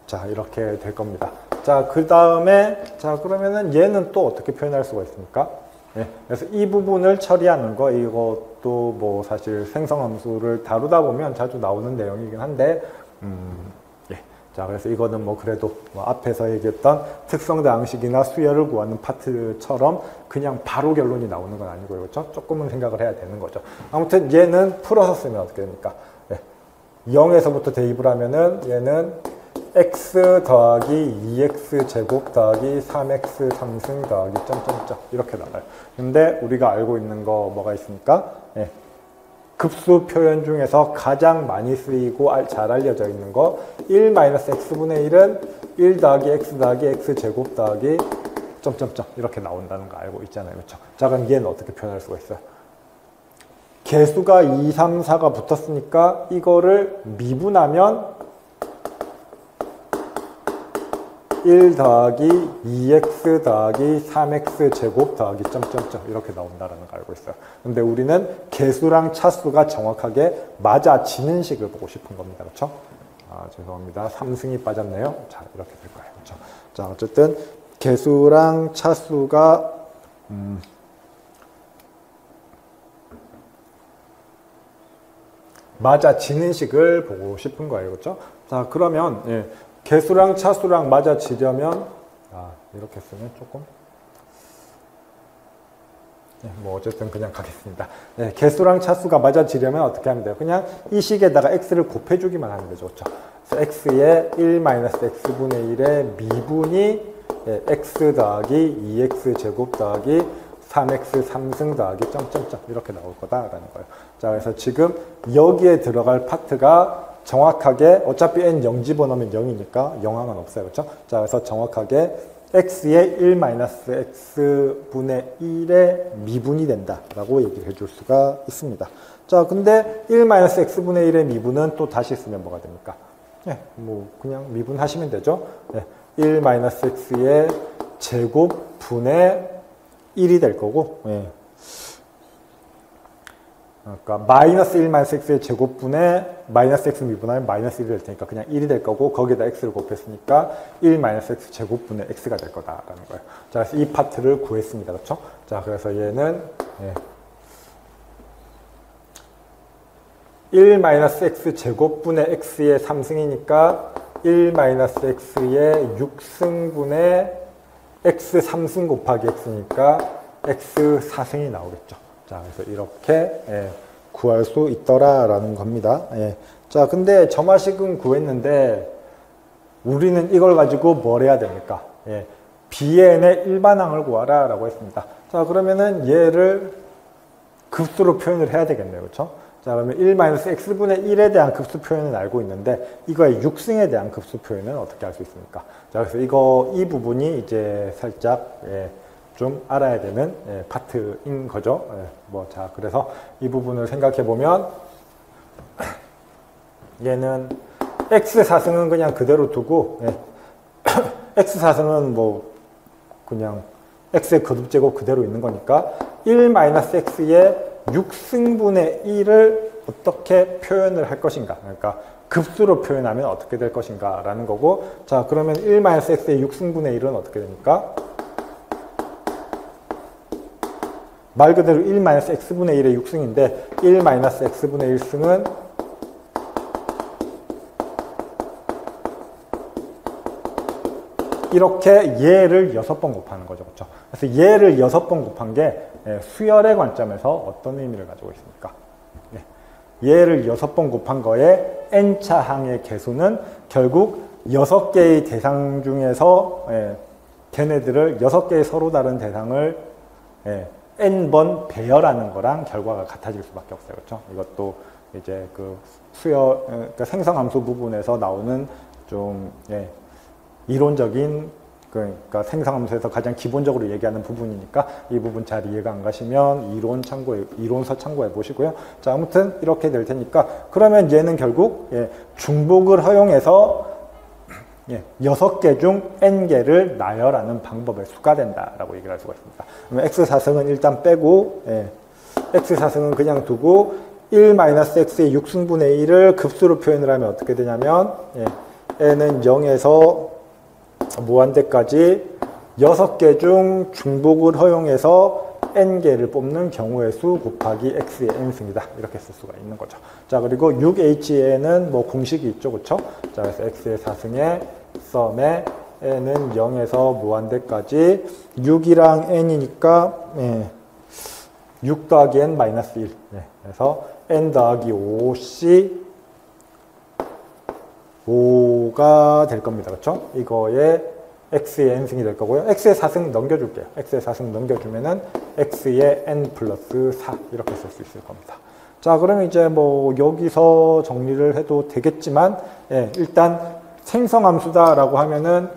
자, 이렇게 될 겁니다. 자, 그 다음에 자, 그러면은 얘는 또 어떻게 표현할 수가 있습니까? 그래서 이 부분을 처리하는 거, 이것도 뭐 사실 생성함수를 다루다 보면 자주 나오는 내용이긴 한데 자, 그래서 이거는 뭐 그래도 뭐 앞에서 얘기했던 특성다항식이나 수열을 구하는 파트처럼 그냥 바로 결론이 나오는 건 아니고요. 그렇죠? 조금은 생각을 해야 되는 거죠. 아무튼 얘는 풀어서 쓰면 어떻게 됩니까? 0에서부터 대입을 하면은 얘는 x 더하기 2x 제곱 더하기 3x 3승 더하기 점점점 이렇게 나와요. 근데 우리가 알고 있는 거 뭐가 있습니까? 급수 표현 중에서 가장 많이 쓰이고 잘 알려져 있는 거 1-x분의 1은 1 더하기 x 더하기 x 제곱 더하기 점점점 이렇게 나온다는 거 알고 있잖아요. 그렇죠? 자, 그럼 얘는 어떻게 표현할 수가 있어요? 개수가 2, 3, 4가 붙었으니까 이거를 미분하면 1 더하기 2x 더하기 3x 제곱 더하기 점점점 이렇게 나온다라는 걸 알고 있어요. 근데 우리는 개수랑 차수가 정확하게 맞아지는 식을 보고 싶은 겁니다. 그렇죠? 아, 죄송합니다. 3승이 빠졌네요. 자, 이렇게 될 거예요. 그렇죠? 자, 어쨌든 개수랑 차수가 맞아지는 식을 보고 싶은 거예요. 그렇죠? 자, 그러면 예, 개수랑 차수랑 맞아지려면 이렇게 쓰면 조금 뭐 어쨌든 그냥 가겠습니다. 네, 개수랑 차수가 맞아지려면 어떻게 하면 돼요? 그냥 이 식에다가 x를 곱해주기만 하면 되죠. 그렇죠? 그래서 x의 1-x분의 1의 미분이 x 더하기 2x 제곱 더하기 3x 3승 더하기 점점점 이렇게 나올 거다라는 거예요. 자, 그래서 지금 여기에 들어갈 파트가 정확하게 어차피 n 0 집어넣으면 0이니까 영항은 없어요. 그렇죠? 자, 그래서 정확하게 x의 1-x분의 1의 미분이 된다라고 얘기를 해줄 수가 있습니다. 자, 근데 1-x분의 1의 미분은 또 다시 쓰면 뭐가 됩니까? 네, 뭐 그냥 미분하시면 되죠. 네, 1-x의 제곱분의 1이 될 거고, 네. 그러니까 마이너스 1-x의 제곱분의 마이너스 x 미분하면 마이너스 1이 될 테니까 그냥 1이 될 거고 거기에다 x를 곱했으니까 1-x 제곱분의 x가 될 거다라는 거예요. 자, 그래서 이 파트를 구했습니다. 그렇죠? 자, 그래서 얘는 1-x 제곱분의 x의 3승이니까 1-x의 6승분의 x 3승 곱하기 x니까 x 4승이 나오겠죠. 자, 그래서 이렇게 구할 수 있더라라는 겁니다. 자, 근데 점화식은 구했는데 우리는 이걸 가지고 뭘 해야 됩니까? bn의 일반항을 구하라 라고 했습니다. 자, 그러면은 얘를 급수로 표현을 해야 되겠네요. 그렇죠? 자, 그러면 1-x분의 1에 대한 급수 표현은 알고 있는데 이거의 6승에 대한 급수 표현은 어떻게 할 수 있습니까? 자, 그래서 이 부분이 이제 살짝 좀 알아야 되는 파트인 거죠. 자, 그래서 이 부분을 생각해 보면 얘는 x4승은 그냥 그대로 두고 x4승은 뭐 그냥 x의 거듭제곱 그대로 있는 거니까 1-x의 6승분의 1을 어떻게 표현을 할 것인가, 그러니까 급수로 표현하면 어떻게 될 것인가 라는 거고, 자, 그러면 1-x의 6승분의 1은 어떻게 됩니까? 말 그대로 1-x분의 1의 6승인데 1-x분의 1승은 이렇게 얘를 6번 곱하는 거죠. 그렇죠? 그래서 얘를 6번 곱한 게 수열의 관점에서 어떤 의미를 가지고 있습니까? 얘를 6번 곱한 거에 n차 항의 개수는 결국 6개의 대상 중에서 걔네들을 6개의 서로 다른 대상을 n번 배열하는 거랑 결과가 같아질 수밖에 없어요. 그렇죠? 이것도 이제 그 그러니까 생성함수 부분에서 나오는 좀 이론적인, 그러니까 생성함수에서 가장 기본적으로 얘기하는 부분이니까 이 부분 잘 이해가 안 가시면 이론서 참고해 보시고요. 자, 아무튼 이렇게 될 테니까 그러면 얘는 결국 중복을 허용해서 6개 중 n개를 나열하는 방법의 수가 된다라고 얘기를 할 수가 있습니다. 그러면 x4승은 일단 빼고 x4승은 그냥 두고 1-x의 6승분의 1을 급수로 표현을 하면 어떻게 되냐면 n은 0에서 무한대까지 6개 중 중복을 허용해서 n개를 뽑는 경우의 수 곱하기 x의 n승이다. 이렇게 쓸 수가 있는 거죠. 자, 그리고 6h에는 뭐 공식이 있죠. 그쵸? 자, 그래서 x의 4승의 썸에 n은 0에서 무한대까지 6이랑 n이니까 6 더하기 n 마이너스 1. 그래서 n 더하기 5c 5가 될 겁니다. 그렇죠? 이거에 x의 n승이 될 거고요. x의 4승 넘겨줄게요. x의 4승 넘겨주면은 x의 n 플러스 4 이렇게 쓸 수 있을 겁니다. 자, 그러면 이제 뭐 여기서 정리를 해도 되겠지만 일단 생성함수다라고 하면은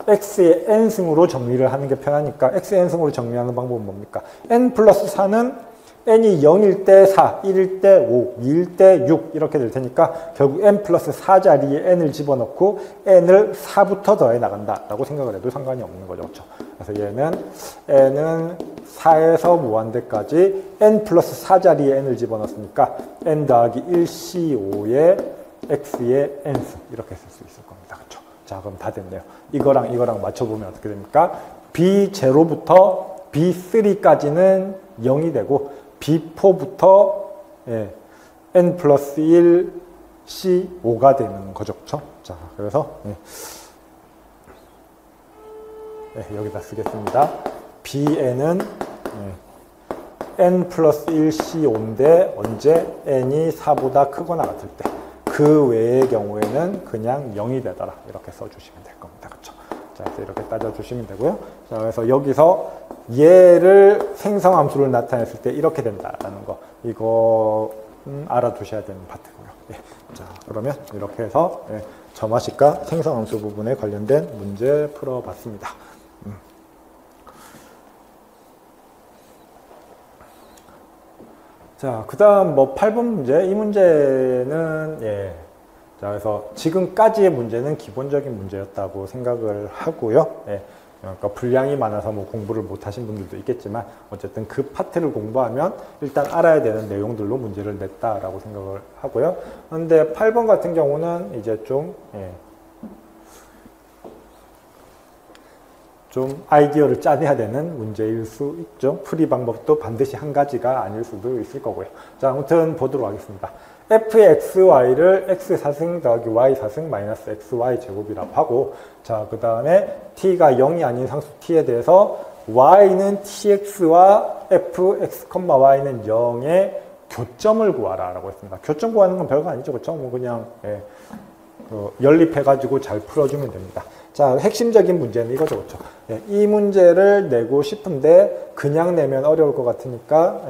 x의 n승으로 정리를 하는 게 편하니까 x의 n승으로 정리하는 방법은 뭡니까? n 플러스 4는 n이 0일 때 4, 1일 때 5, 2일 때 6 이렇게 될 테니까 결국 n 플러스 4 자리에 n을 집어넣고 n을 4부터 더해 나간다라고 생각을 해도 상관이 없는 거죠. 그렇죠? 그래서 얘는 n은 4에서 무한대까지 n 플러스 4 자리에 n을 집어넣었으니까 n 더하기 1C5에 x의 n수 이렇게 쓸 수 있을 겁니다. 그렇죠? 자, 그럼 다 됐네요. 이거랑 이거랑 맞춰보면 어떻게 됩니까? B0부터 B3까지는 0이 되고 B4부터 n 플러스 1 C5가 되는 거죠. 그렇죠? 자, 그래서 여기다 쓰겠습니다. Bn은 n 플러스 1 C5인데 언제 n이 4보다 크거나 같을 때 그 외의 경우에는 그냥 0이 되더라. 이렇게 써주시면 될 겁니다. 그렇죠? 자, 그래서 이렇게 따져주시면 되고요. 자, 그래서 여기서 얘를 생성함수를 나타냈을 때 이렇게 된다라는 거. 이거 알아두셔야 되는 파트고요. 자, 그러면 이렇게 해서 점화식과 생성함수 부분에 관련된 문제 풀어봤습니다. 자, 그 다음 뭐 8번 문제. 이 문제는, 자, 그래서 지금까지의 문제는 기본적인 문제였다고 생각을 하고요. 그러니까 분량이 많아서 뭐 공부를 못 하신 분들도 있겠지만, 어쨌든 그 파트를 공부하면 일단 알아야 되는 내용들로 문제를 냈다라고 생각을 하고요. 그런데 8번 같은 경우는 이제 좀 아이디어를 짜내야 되는 문제일 수 있죠. 풀이 방법도 반드시 한 가지가 아닐 수도 있을 거고요. 자, 아무튼 보도록 하겠습니다. f의 xy를 x4승 더하기 y4승 마이너스 xy 제곱이라고 하고, 자, 그 다음에 t가 0이 아닌 상수 t에 대해서 y는 tx와 fx, y는 0의 교점을 구하라 라고 했습니다. 교점 구하는 건 별거 아니죠. 그렇죠? 뭐 그냥 연립해가지고 잘 풀어주면 됩니다. 자, 핵심적인 문제는 이거죠. 그렇죠? 이 문제를 내고 싶은데 그냥 내면 어려울 것 같으니까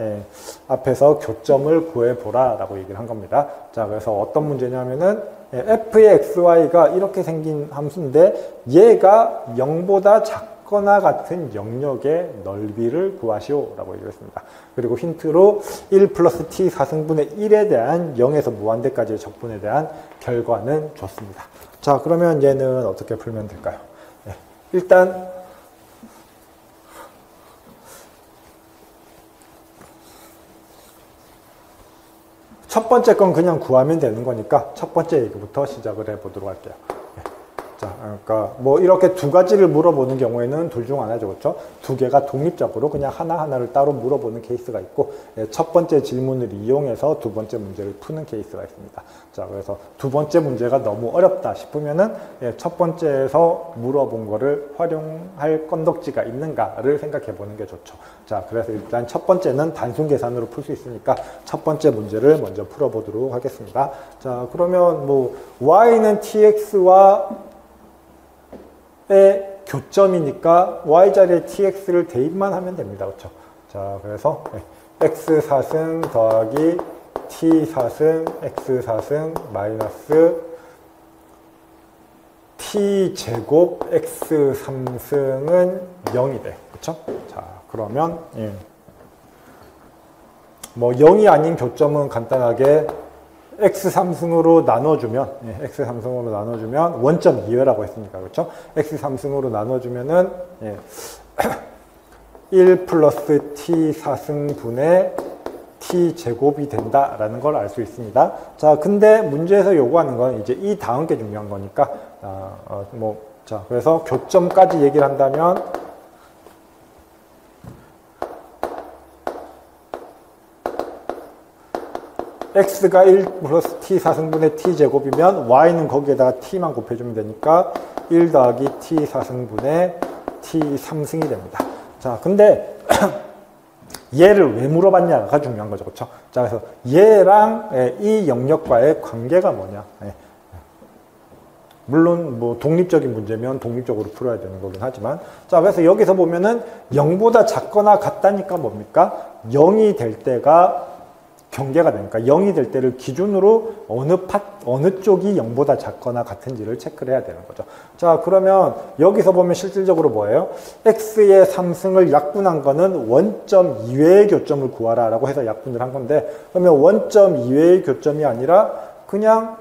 앞에서 교점을 구해보라 라고 얘기를 한 겁니다. 자, 그래서 어떤 문제냐면은 f의 xy가 이렇게 생긴 함수인데 얘가 0보다 작거나 같은 영역의 넓이를 구하시오 라고 얘기를 했습니다. 그리고 힌트로 1 플러스 t 4승분의 1에 대한 0에서 무한대까지의 적분에 대한 결과는 줬습니다. 자, 그러면 얘는 어떻게 풀면 될까요? 일단 첫 번째 건 그냥 구하면 되는 거니까 첫 번째 얘기부터 시작을 해보도록 할게요. 자, 그러니까 뭐 이렇게 두 가지를 물어보는 경우에는 둘 중 하나죠. 그렇죠? 두 개가 독립적으로 그냥 하나하나를 따로 물어보는 케이스가 있고, 첫 번째 질문을 이용해서 두 번째 문제를 푸는 케이스가 있습니다. 자, 그래서 두 번째 문제가 너무 어렵다 싶으면은 첫 번째에서 물어본 거를 활용할 건덕지가 있는가를 생각해 보는 게 좋죠. 자, 그래서 일단 첫 번째는 단순 계산으로 풀 수 있으니까 첫 번째 문제를 먼저 풀어보도록 하겠습니다. 자, 그러면 뭐 y는 tx와 의 교점이니까 y자리에 tx를 대입만 하면 됩니다. 그렇죠? 자, 그래서 x4승 더하기 t4승 x4승 마이너스 t제곱 x3승은 0이 돼. 그렇죠? 자, 그러면 뭐 0이 아닌 교점은 간단하게 x3승으로 나눠주면, x3승으로 나눠주면 원점 2회라고 했으니까, 그렇죠? x3승으로 나눠주면은 1 플러스 t4승분의 t제곱이 된다라는 걸 알 수 있습니다. 자, 근데 문제에서 요구하는 건 이제 이 다음 게 중요한 거니까, 자, 그래서 교점까지 얘기를 한다면, x가 1 플러스 t 4승분의 t제곱이면 y는 거기에다가 t만 곱해주면 되니까 1 더하기 t 4승분의 t 3승이 됩니다. 자, 근데 얘를 왜 물어봤냐가 중요한 거죠. 그렇죠? 자, 그래서 얘랑 이 영역과의 관계가 뭐냐. 물론 뭐 독립적인 문제면 독립적으로 풀어야 되는 거긴 하지만, 자, 그래서 여기서 보면은 0보다 작거나 같다니까 뭡니까? 0이 될 때가 경계가 되니까 0이 될 때를 기준으로 어느 쪽이 0보다 작거나 같은지를 체크를 해야 되는 거죠. 자, 그러면 여기서 보면 실질적으로 뭐예요? x의 상승을 약분한 거는 원점 이외의 교점을 구하라 라고 해서 약분을 한 건데, 그러면 원점 이외의 교점이 아니라 그냥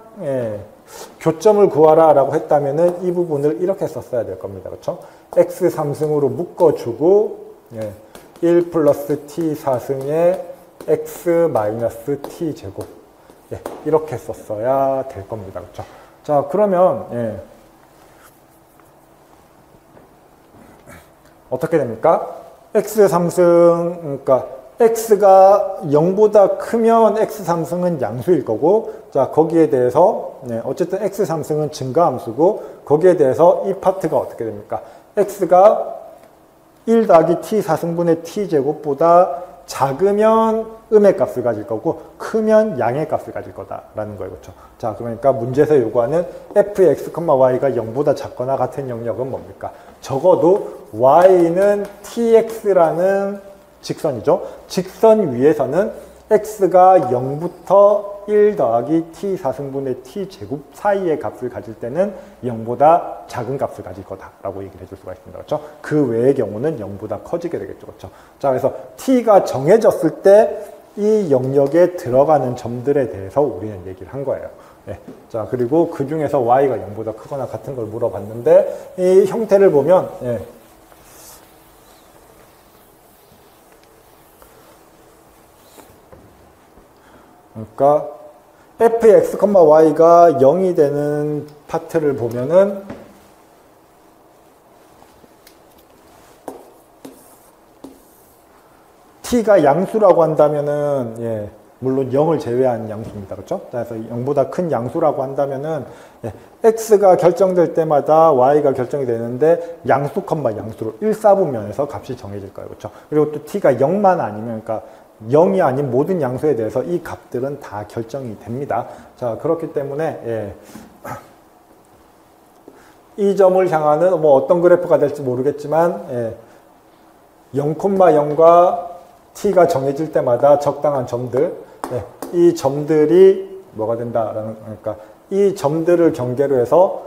교점을 구하라 라고 했다면은 이 부분을 이렇게 썼어야 될 겁니다. 그렇죠? x 3승으로 묶어주고 1 플러스 t 4승에 x 마이너스 t 제곱 이렇게 썼어야 될 겁니다. 그렇죠? 자, 그러면 어떻게 됩니까? x 3승, 그러니까 x가 0보다 크면 x 3승은 양수일 거고, 자, 거기에 대해서 어쨌든 x 3승은 증가함수고, 거기에 대해서 이 파트가 어떻게 됩니까? x가 1 더하기 t 4승분의 t 제곱보다 작으면 음의 값을 가질 거고 크면 양의 값을 가질 거다라는 거예요. 그렇죠? 자, 그러니까 문제에서 요구하는 fx, y가 0보다 작거나 같은 영역은 뭡니까? 적어도 y는 tx라는 직선이죠. 직선 위에서는 x가 0부터 1 더하기 t 4승분의 t 제곱 사이의 값을 가질 때는 0보다 작은 값을 가질 거다라고 얘기를 해줄 수가 있습니다. 그렇죠? 그 외의 경우는 0보다 커지게 되겠죠. 그렇죠? 자, 그래서 t가 정해졌을 때 이 영역에 들어가는 점들에 대해서 우리는 얘기를 한 거예요. 자, 그리고 그 중에서 y가 0보다 크거나 같은 걸 물어봤는데 이 형태를 보면 그러니까 fx, y가 0이 되는 파트를 보면은 t가 양수라고 한다면은 물론 0을 제외한 양수입니다. 그렇죠? 그래서 0보다 큰 양수라고 한다면은 x가 결정될 때마다 y가 결정이 되는데 양수, 양수로 1사분면에서 값이 정해질 거예요. 그렇죠? 그리고 또 t가 0만 아니면, 그러니까 0이 아닌 모든 양수에 대해서 이 값들은 다 결정이 됩니다. 자, 그렇기 때문에 이 점을 향하는 뭐 어떤 그래프가 될지 모르겠지만 0,0과 t가 정해질 때마다 적당한 점들, 이 점들이 뭐가 된다라는, 그러니까 이 점들을 경계로 해서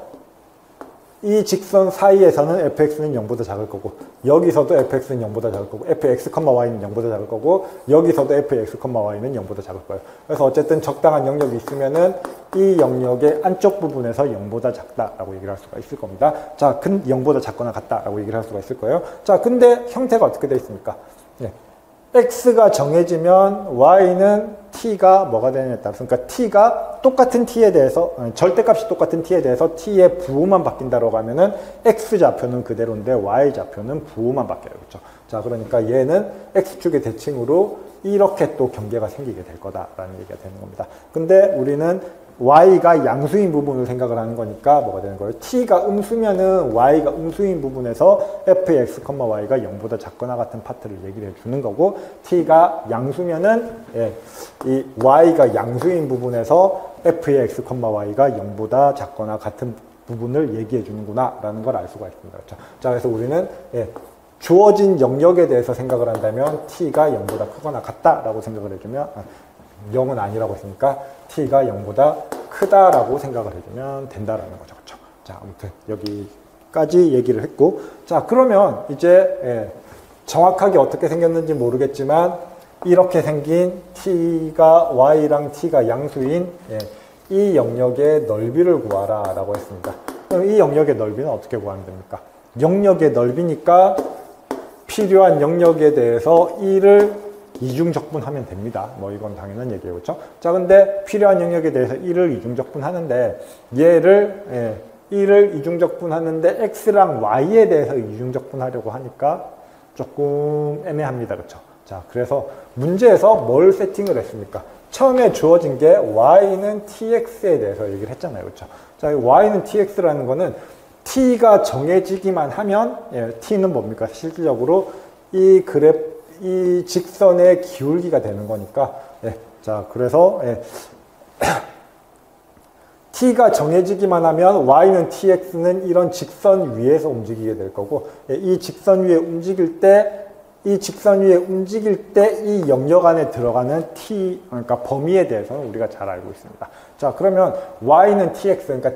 이 직선 사이에서는 fx는 0보다 작을 거고, 여기서도 fx는 0보다 작을 거고, fx, y는 0보다 작을 거고, 여기서도 fx, y는 0보다 작을 거예요. 그래서 어쨌든 적당한 영역이 있으면은 이 영역의 안쪽 부분에서 0보다 작다라고 얘기를 할 수가 있을 겁니다. 자, 0보다 작거나 같다라고 얘기를 할 수가 있을 거예요. 자, 근데 형태가 어떻게 되어 있습니까? x가 정해지면 y는 t가 뭐가 되느냐에 따라서, 그러니까 t가 똑같은 t에 대해서, 절대값이 똑같은 t에 대해서 t의 부호만 바뀐다고 하면은 x좌표는 그대로인데 y좌표는 부호만 바뀌어요. 그렇죠? 자, 그러니까 얘는 x축의 대칭으로 이렇게 또 경계가 생기게 될 거다라는 얘기가 되는 겁니다. 근데 우리는 y가 양수인 부분을 생각을 하는 거니까 뭐가 되는 거예요? t가 음수면은 y가 음수인 부분에서 fx, y가 0보다 작거나 같은 파트를 얘기를 해주는 거고, t가 양수면은 이 y가 양수인 부분에서 fx, y가 0보다 작거나 같은 부분을 얘기해 주는구나 라는 걸 알 수가 있습니다. 그렇죠? 자, 그래서 우리는 주어진 영역에 대해서 생각을 한다면 t가 0보다 크거나 같다라고 생각을 해주면 0은 아니라고 했으니까 t가 0보다 크다라고 생각을 해주면 된다라는 거죠. 그렇죠? 자, 아무튼 여기까지 얘기를 했고, 자, 그러면 이제 정확하게 어떻게 생겼는지 모르겠지만 이렇게 생긴 t가 y랑 t가 양수인 이 영역의 넓이를 구하라 라고 했습니다. 그럼 이 영역의 넓이는 어떻게 구하면 됩니까? 영역의 넓이니까 필요한 영역에 대해서 1을 이중적분하면 됩니다. 뭐 이건 당연한 얘기예요. 그렇죠? 자, 근데 필요한 영역에 대해서 1을 이중적분하는데 얘를 1을 이중적분하는데 x랑 y에 대해서 이중적분하려고 하니까 조금 애매합니다. 그렇죠? 자, 그래서 문제에서 뭘 세팅을 했습니까? 처음에 주어진 게 y는 tx에 대해서 얘기를 했잖아요. 그렇죠? 자, y는 tx라는 거는 t가 정해지기만 하면 t는 뭡니까? 실질적으로 이 직선의 기울기가 되는 거니까, 자, 그래서 t가 정해지기만 하면 y는 tx는 이런 직선 위에서 움직이게 될 거고, 이 직선 위에 움직일 때 이 직선 위에 움직일 때 이 영역 안에 들어가는 t, 그러니까 범위에 대해서는 우리가 잘 알고 있습니다. 자, 그러면 y는 tx, 그러니까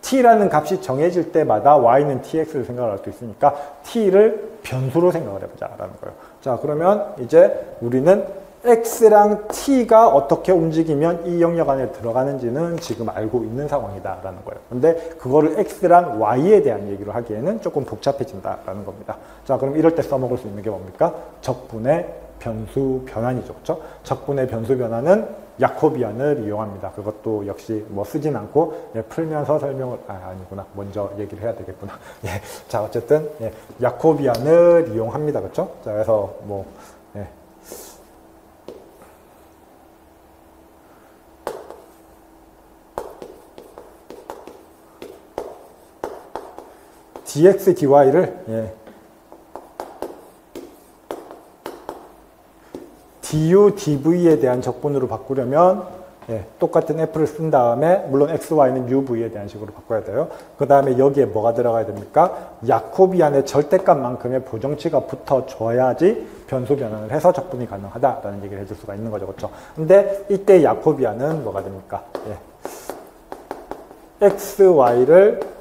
t라는 값이 정해질 때마다 y는 tx를 생각을 할 수 있으니까 t를 변수로 생각을 해보자라는 거예요. 자, 그러면 이제 우리는 x랑 t가 어떻게 움직이면 이 영역 안에 들어가는지는 지금 알고 있는 상황이다라는 거예요. 근데 그거를 x랑 y에 대한 얘기로 하기에는 조금 복잡해진다라는 겁니다. 자, 그럼 이럴 때 써먹을 수 있는 게 뭡니까? 적분의 변수 변환이죠. 그렇죠? 적분의 변수 변환은 야코비안을 이용합니다. 그것도 역시 뭐 쓰진 않고 풀면서 설명을 아니구나. 먼저 얘기를 해야 되겠구나. 예. 자, 어쨌든 야코비안을 이용합니다. 그렇죠? 자, 그래서 뭐 dx, dy를 du, dv에 대한 적분으로 바꾸려면 똑같은 f를 쓴 다음에 물론 x, y는 u, v에 대한 식으로 바꿔야 돼요. 그 다음에 여기에 뭐가 들어가야 됩니까? 야코비안의 절대값만큼의 보정치가 붙어줘야지 변수 변환을 해서 적분이 가능하다라는 얘기를 해줄 수가 있는 거죠. 그렇죠? 근데 이때 야코비안은 뭐가 됩니까? x, y를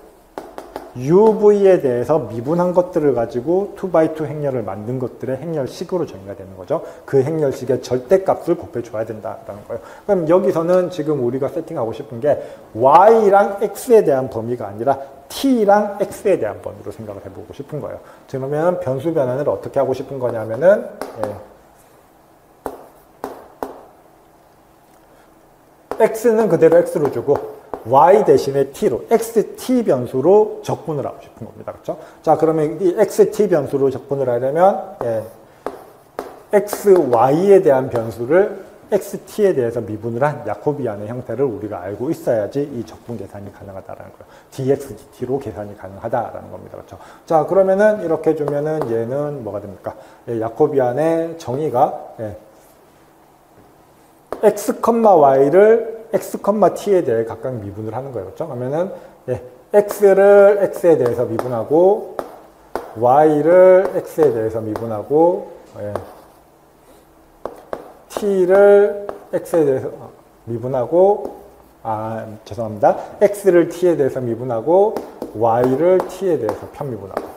UV에 대해서 미분한 것들을 가지고 2x2 행렬을 만든 것들의 행렬식으로 정의가 되는 거죠. 그 행렬식의 절대값을 곱해줘야 된다라는 거예요. 그럼 여기서는 지금 우리가 세팅하고 싶은 게 y랑 x에 대한 범위가 아니라 t랑 x에 대한 범위로 생각을 해보고 싶은 거예요. 그러면 변수 변환을 어떻게 하고 싶은 거냐면은 x는 그대로 x로 주고 y 대신에 t로, xt 변수로 적분을 하고 싶은 겁니다. 그렇죠? 자, 그러면 이 xt 변수로 적분을 하려면 xy에 대한 변수를 xt에 대해서 미분을 한 야코비안의 형태를 우리가 알고 있어야지 이 적분 계산이 가능하다라는 거예요. dx, dt로 계산이 가능하다라는 겁니다. 그렇죠? 자, 그러면은 이렇게 주면은 얘는 뭐가 됩니까? 야코비안의 정의가 x, y를 x, t에 대해 각각 미분을 하는 거예요. 그렇죠? 그러면은 x를 x에 대해서 미분하고 y를 x에 대해서 미분하고 t를 x에 대해서 미분하고 죄송합니다. x를 t에 대해서 미분하고 y를 t에 대해서 편미분하고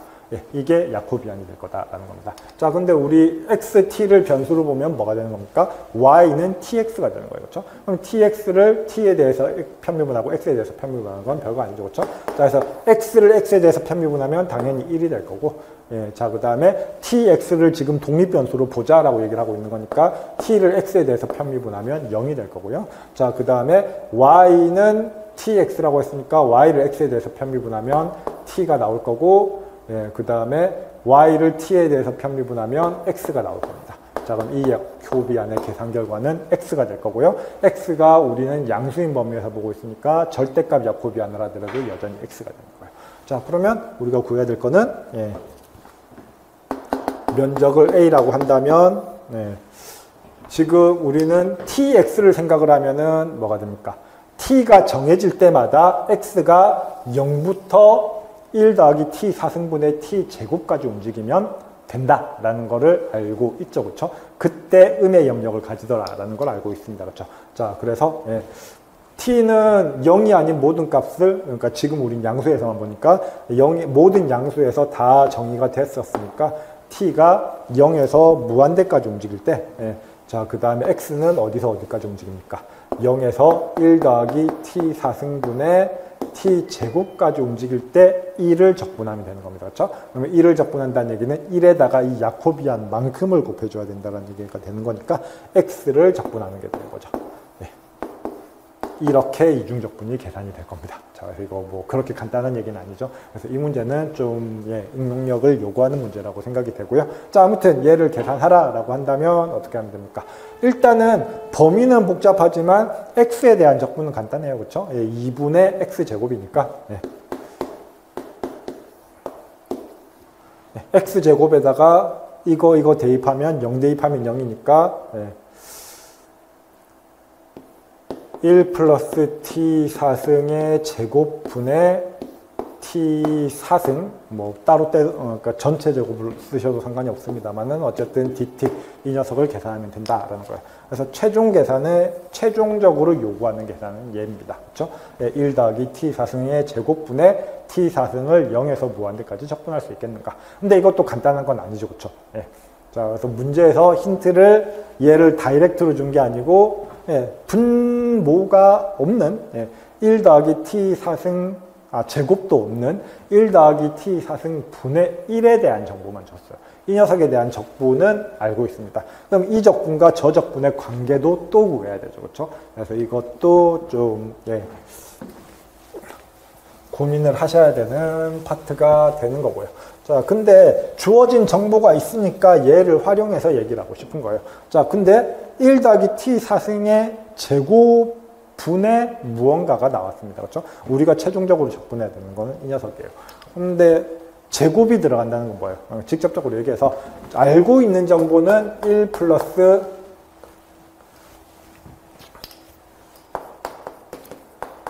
이게 야코비안이 될 거다라는 겁니다. 자, 근데 우리 xt,를 변수로 보면 뭐가 되는 겁니까? y는 tx가 되는 거예요. 그렇죠? 그럼 tx를 t에 대해서 편미분하고 x에 대해서 편미분하는 건 별거 아니죠. 그렇죠? 자, 그래서 x를 x에 대해서 편미분하면 당연히 1이 될 거고, 자, 그 다음에 tx를 지금 독립변수로 보자라고 얘기를 하고 있는 거니까 t를 x에 대해서 편미분하면 0이 될 거고요. 자, 그 다음에 y는 tx라고 했으니까 y를 x에 대해서 편미분하면 t가 나올 거고, 그 다음에 y를 t에 대해서 편미분하면 x가 나올 겁니다. 자, 그럼 이 야코비안의 계산 결과는 x가 될 거고요. x가 우리는 양수인 범위에서 보고 있으니까 절대값 야코비안을 하더라도 여전히 x가 되는 거예요. 자, 그러면 우리가 구해야 될 거는 면적을 a라고 한다면 지금 우리는 tx를 생각을 하면은 뭐가 됩니까? t가 정해질 때마다 x가 0부터 1 더하기 t 4승분의 t 제곱까지 움직이면 된다라는 거를 알고 있죠. 그렇죠? 그때 음의 영역을 가지더라라는 걸 알고 있습니다. 그렇죠? 자, 그래서 t는 0이 아닌 모든 값을, 그러니까 지금 우린 양수에서만 보니까 모든 양수에서 다 정의가 됐었으니까 t가 0에서 무한대까지 움직일 때 자, 그 다음에 x는 어디서 어디까지 움직입니까? 0에서 1 더하기 t 4승분의 t 제곱까지 움직일 때 1을 적분하면 되는 겁니다. 그렇죠? 그러면 1을 적분한다는 얘기는 1에다가 이 야코비안 만큼을 곱해줘야 된다는 얘기가 되는 거니까 x를 적분하는 게 되는 거죠. 이렇게 이중적분이 계산이 될 겁니다. 자, 그래서 이거 뭐 그렇게 간단한 얘기는 아니죠. 그래서 이 문제는 좀 응용력을 요구하는 문제라고 생각이 되고요. 자, 아무튼 얘를 계산하라라고 한다면 어떻게 하면 됩니까? 일단은 범위는 복잡하지만 x에 대한 적분은 간단해요. 그렇죠? 2분의 x제곱이니까 x제곱에다가 이거 대입하면 0 대입하면 0이니까 1 플러스 t 4승의 제곱분의 t4승, 뭐 따로 그러니까 전체 제곱을 쓰셔도 상관이 없습니다만은 어쨌든 dt 이 녀석을 계산하면 된다라는 거예요. 그래서 최종적으로 요구하는 계산은 얘입니다. 그렇죠? 1 더하기 t4승의 제곱분의 t4승을 0에서 무한대까지 적분할 수 있겠는가? 근데 이것도 간단한 건 아니죠, 그렇죠? 자, 그래서 문제에서 힌트를 얘를 다이렉트로 준 게 아니고 분모가 없는 1 더하기 t4승 제곱도 없는 1 더하기 t4승 분의 1에 대한 정보만 줬어요. 이 녀석에 대한 적분은 알고 있습니다. 그럼 이 적분과 저 적분의 관계도 또 구해야 되죠. 그렇죠? 그래서 이것도 좀 고민을 하셔야 되는 파트가 되는 거고요. 자, 근데 주어진 정보가 있으니까 얘를 활용해서 얘기를 하고 싶은 거예요. 자, 근데 1 더하기 t4승의 제곱분의 무언가가 나왔습니다. 그렇죠? 우리가 최종적으로 적분해야 되는 거는 이 녀석이에요. 근데 제곱이 들어간다는 건 뭐예요? 직접적으로 얘기해서 알고 있는 정보는 1 플러스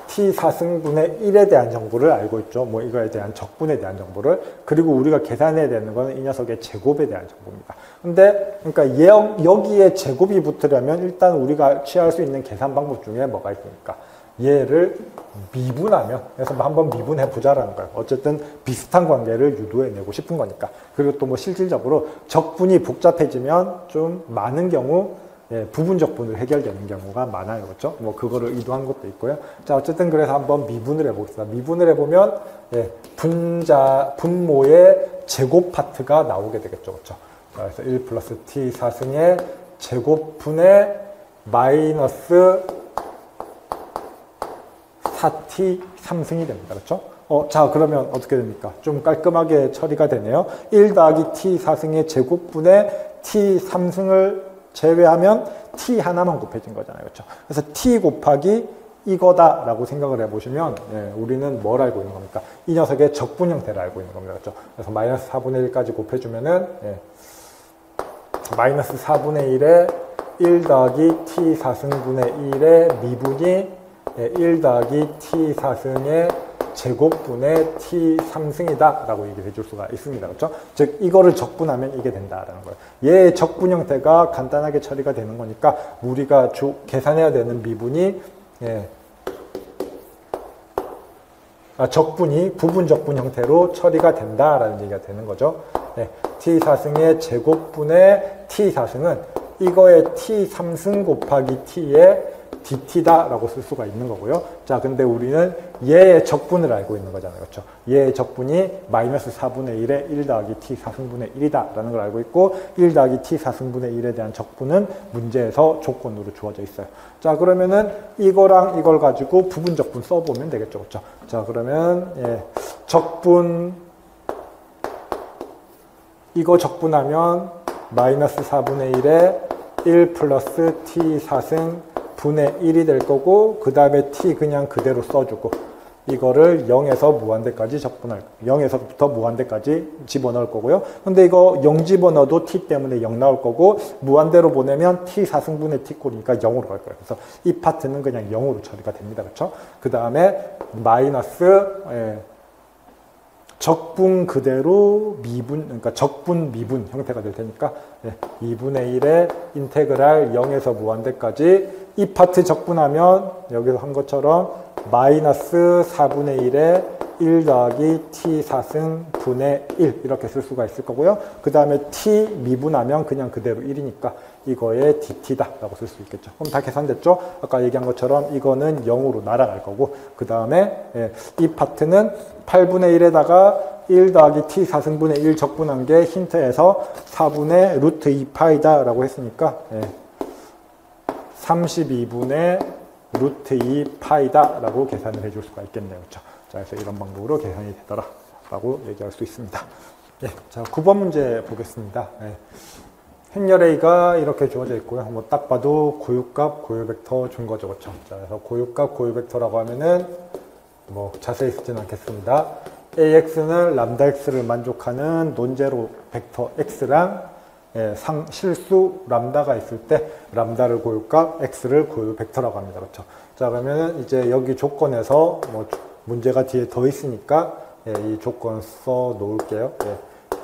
t4승분의 1에 대한 정보를 알고 있죠. 뭐 이거에 대한 적분에 대한 정보를. 그리고 우리가 계산해야 되는 거는 이 녀석의 제곱에 대한 정보입니다. 근데 그러니까 여기에 제곱이 붙으려면 일단 우리가 취할 수 있는 계산 방법 중에 뭐가 있습니까? 얘를 미분하면, 그래서 한번 미분해 보자라는 거예요. 어쨌든 비슷한 관계를 유도해내고 싶은 거니까. 그리고 또 뭐 실질적으로 적분이 복잡해지면 좀 많은 경우 부분 적분으로 해결되는 경우가 많아요. 그렇죠? 뭐 그거를 의도한 것도 있고요. 자, 어쨌든 그래서 한번 미분을 해보겠습니다. 미분을 해보면 분모의 제곱 파트가 나오게 되겠죠. 그렇죠? 자, 그래서 1 플러스 t4승의 제곱분의 마이너스 4t 3승이 됩니다. 그렇죠? 자, 그러면 어떻게 됩니까? 좀 깔끔하게 처리가 되네요. 1 더하기 t 4승의 제곱분의 t 3승을 제외하면 t 하나만 곱해진 거잖아요. 그렇죠? 그래서 t 곱하기 이거다라고 생각을 해보시면 우리는 뭘 알고 있는 겁니까? 이 녀석의 적분 형태를 알고 있는 겁니다. 그렇죠? 그래서 마이너스 4분의 1까지 곱해주면은 마이너스 4분의 1에 1 더하기 t 4승분의 1의 미분이 1 더하기 t 4승의 제곱분의 t 3승이다 라고 얘기를 해줄 수가 있습니다. 그렇죠? 즉 이거를 적분하면 이게 된다라는 거예요. 얘의 적분 형태가 간단하게 처리가 되는 거니까 우리가 계산해야 되는 미분이 적분이 부분 적분 형태로 처리가 된다라는 얘기가 되는 거죠. t 4승의 제곱분의 t 4승은 이거의 t 3승 곱하기 t의 dt다 라고 쓸 수가 있는 거고요. 자, 근데 우리는 얘의 적분을 알고 있는 거잖아요. 그렇죠? 얘의 적분이 마이너스 4분의 1에 1 더하기 t 4승분의 1이다 라는 걸 알고 있고 1 더하기 t 4승분의 1에 대한 적분은 문제에서 조건으로 주어져 있어요. 자, 그러면은 이거랑 이걸 가지고 부분 적분 써보면 되겠죠. 그렇죠? 자, 그러면 적분 이거 적분하면 마이너스 4분의 1에 1 플러스 t 4승 분의 1이 될 거고 그 다음에 t 그냥 그대로 써주고 이거를 0에서 무한대까지 적분할 0에서부터 무한대까지 집어넣을 거고요. 근데 이거 0 집어넣어도 t 때문에 0 나올 거고 무한대로 보내면 t 4승분의 t 꼴이니까 0으로 갈 거예요. 그래서 이 파트는 그냥 0으로 처리가 됩니다. 그렇죠? 그 다음에 마이너스 적분 그대로 미분, 그러니까 적분 미분 형태가 될 테니까 2분의 1의 인테그랄 0에서 무한대까지 이 파트 적분하면 여기서 한 것처럼 마이너스 4분의 1에 1 더하기 t 4승 분의 1 이렇게 쓸 수가 있을 거고요. 그 다음에 t 미분하면 그냥 그대로 1이니까 이거의 dt다 라고 쓸 수 있겠죠. 그럼 다 계산됐죠? 아까 얘기한 것처럼 이거는 0으로 날아갈 거고 그 다음에 이 파트는 8분의 1에다가 1 더하기 t 4승분의 1 적분한 게 힌트에서 4분의 루트 2파이다 라고 했으니까 32분의 루트 2파이다 라고 계산을 해줄 수가 있겠네요. 그렇죠? 자, 그래서 이런 방법으로 계산이 되더라 라고 얘기할 수 있습니다. 자, 9번 문제 보겠습니다. 행렬A가 이렇게 주어져 있고요. 뭐 딱 봐도 고유값, 고유벡터 준 거죠. 그렇죠? 자, 그래서 고유값, 고유벡터라고 하면은 뭐 자세히 쓰진 않겠습니다. AX는 람다 X를 만족하는 논제로 벡터 X랑 실수 람다가 있을 때 람다를 고유값, X를 고유 벡터라고 합니다. 그렇죠? 자, 그러면은 이제 여기 조건에서 뭐 문제가 뒤에 더 있으니까 예, 이 조건 써 놓을게요. 예,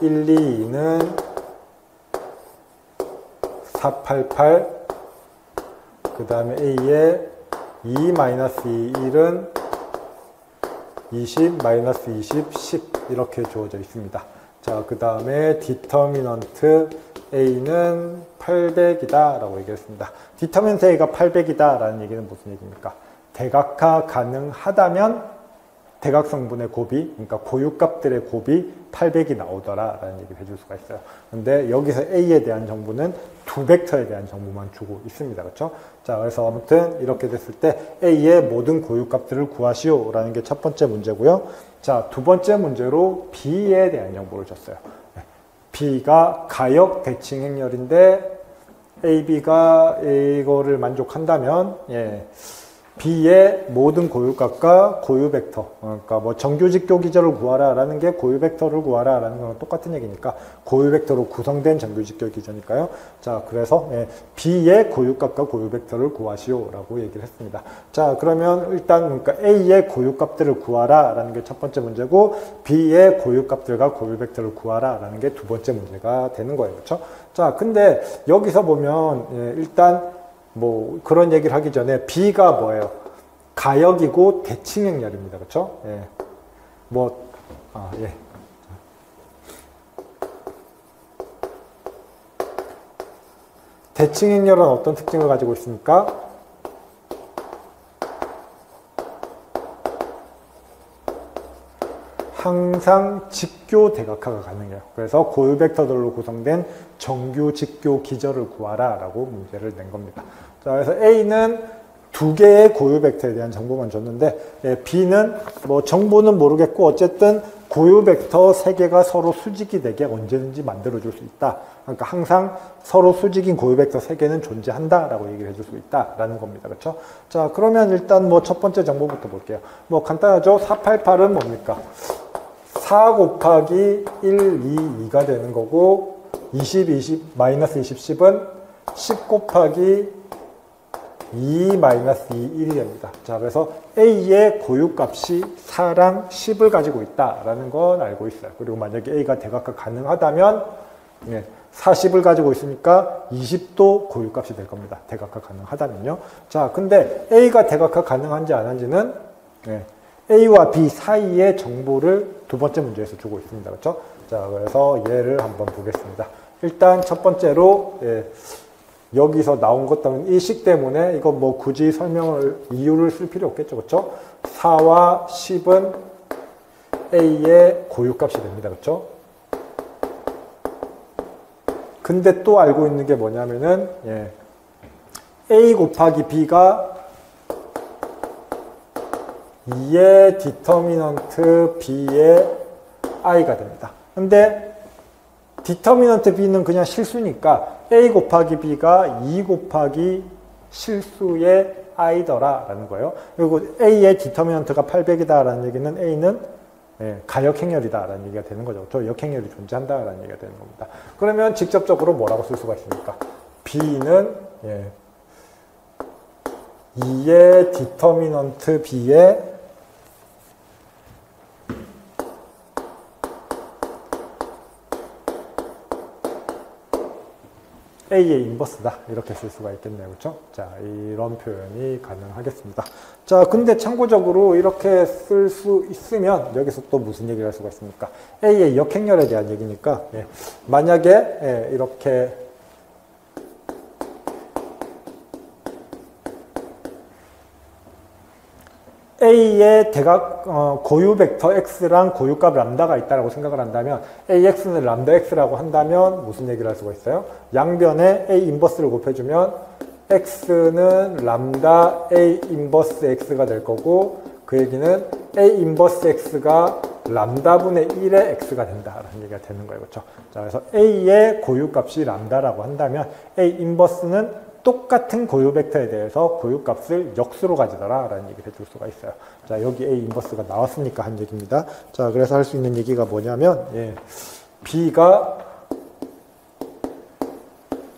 1, 2, 2는 488, 그 다음에 A의 2, 마이너스 2, 1은 20, 마이너스 20, 10 이렇게 주어져 있습니다. 자, 그 다음에 디터미넌트 A는 800이다 라고 얘기했습니다. 디터미넌트 A가 800이다 라는 얘기는 무슨 얘기입니까? 대각화 가능하다면 대각성분의 곱이, 그러니까 고유값들의 곱이 800이 나오더라 라는 얘기를 해줄 수가 있어요. 근데 여기서 A에 대한 정보는 두 벡터에 대한 정보만 주고 있습니다. 그렇죠? 자, 그래서 아무튼 이렇게 됐을 때 A의 모든 고유값들을 구하시오 라는 게 첫 번째 문제고요. 자, 두 번째 문제로 B에 대한 정보를 줬어요. B가 가역 대칭 행렬인데 AB가 이거를 만족한다면, 예. B의 모든 고유값과 고유 벡터, 그러니까 뭐 정규 직교 기저를 구하라 라는 게 고유 벡터를 구하라 라는 거랑 똑같은 얘기니까 고유 벡터로 구성된 정규 직교 기저니까요. 자, 그래서 예, B의 고유값과 고유 벡터를 구하시오 라고 얘기를 했습니다. 자, 그러면 일단 그러니까 A의 고유값들을 구하라 라는 게 첫 번째 문제고 B의 고유값들과 고유 벡터를 구하라 라는 게 두 번째 문제가 되는 거예요. 그렇죠? 자, 근데 여기서 보면 예, 일단 뭐 그런 얘기를 하기 전에 B가 뭐예요? 가역이고 대칭 행렬입니다. 그렇죠? 예. 예. 대칭 행렬은 어떤 특징을 가지고 있습니까? 항상 직교 대각화가 가능해요. 그래서 고유 벡터들로 구성된 정규 직교 기저를 구하라 라고 문제를 낸 겁니다. 자, 그래서 A는 두 개의 고유 벡터에 대한 정보만 줬는데 예, B는 뭐 정보는 모르겠고 어쨌든 고유 벡터 세 개가 서로 수직이 되게 언제든지 만들어 줄 수 있다. 그러니까 항상 서로 수직인 고유 벡터 세 개는 존재한다 라고 얘기를 해줄 수 있다 라는 겁니다. 그렇죠? 자, 그러면 일단 뭐 첫 번째 정보부터 볼게요. 뭐 간단하죠? 488은 뭡니까? 4 곱하기 1, 2, 2가 되는 거고 20, 20, 마이너스 20, 10은 10 곱하기 2, 마이너스 2, 1이 됩니다. 자, 그래서 A의 고유값이 4랑 10을 가지고 있다라는 건 알고 있어요. 그리고 만약에 A가 대각화 가능하다면 40을 가지고 있으니까 20도 고유값이 될 겁니다. 대각화 가능하다면요. 자, 근데 A가 대각화 가능한지 안 한지는 A와 B 사이의 정보를 두 번째 문제에서 주고 있습니다. 그렇죠? 자, 그래서 얘를 한번 보겠습니다. 일단 첫 번째로 여기서 나온 것 때문에 일식 때문에 이거 뭐 굳이 이유를 쓸 필요 없겠죠. 그렇죠? 4와 10은 A의 고유값이 됩니다. 그렇죠? 근데 또 알고 있는 게 뭐냐면은 A 곱하기 B가 2의 디터미넌트 B의 I가 됩니다. 근데 디터미넌트 B는 그냥 실수니까 A 곱하기 B가 2 곱하기 실수의 I더라 라는 거예요. 그리고 A의 디터미넌트가 800이다 라는 얘기는 A는 가역행렬이다 라는 얘기가 되는 거죠. 저 역행렬이 존재한다 라는 얘기가 되는 겁니다. 그러면 직접적으로 뭐라고 쓸 수가 있습니까? B는 2의 디터미넌트 B의 A의 인버스다 이렇게 쓸 수가 있겠네요. 그렇죠? 자, 이런 표현이 가능하겠습니다. 자, 근데 참고적으로 이렇게 쓸 수 있으면 여기서 또 무슨 얘기를 할 수가 있습니까? A의 역행렬에 대한 얘기니까 만약에 이렇게 A의 고유 벡터 X랑 고유값 람다가 있다고 생각을 한다면 AX는 람다 X라고 한다면 무슨 얘기를 할 수가 있어요? 양변에 A 인버스를 곱해주면 X는 람다 A 인버스 X가 될 거고 그 얘기는 A 인버스 X가 람다분의 1의 X가 된다라는 얘기가 되는 거예요. 그렇죠? 자, 그래서 A의 고유값이 람다라고 한다면 A 인버스는 똑같은 고유 벡터에 대해서 고유값을 역수로 가지더라 라는 얘기를 해줄 수가 있어요. 자, 여기 A 인버스가 나왔으니까 한 얘기입니다. 자, 그래서 할 수 있는 얘기가 뭐냐면 B가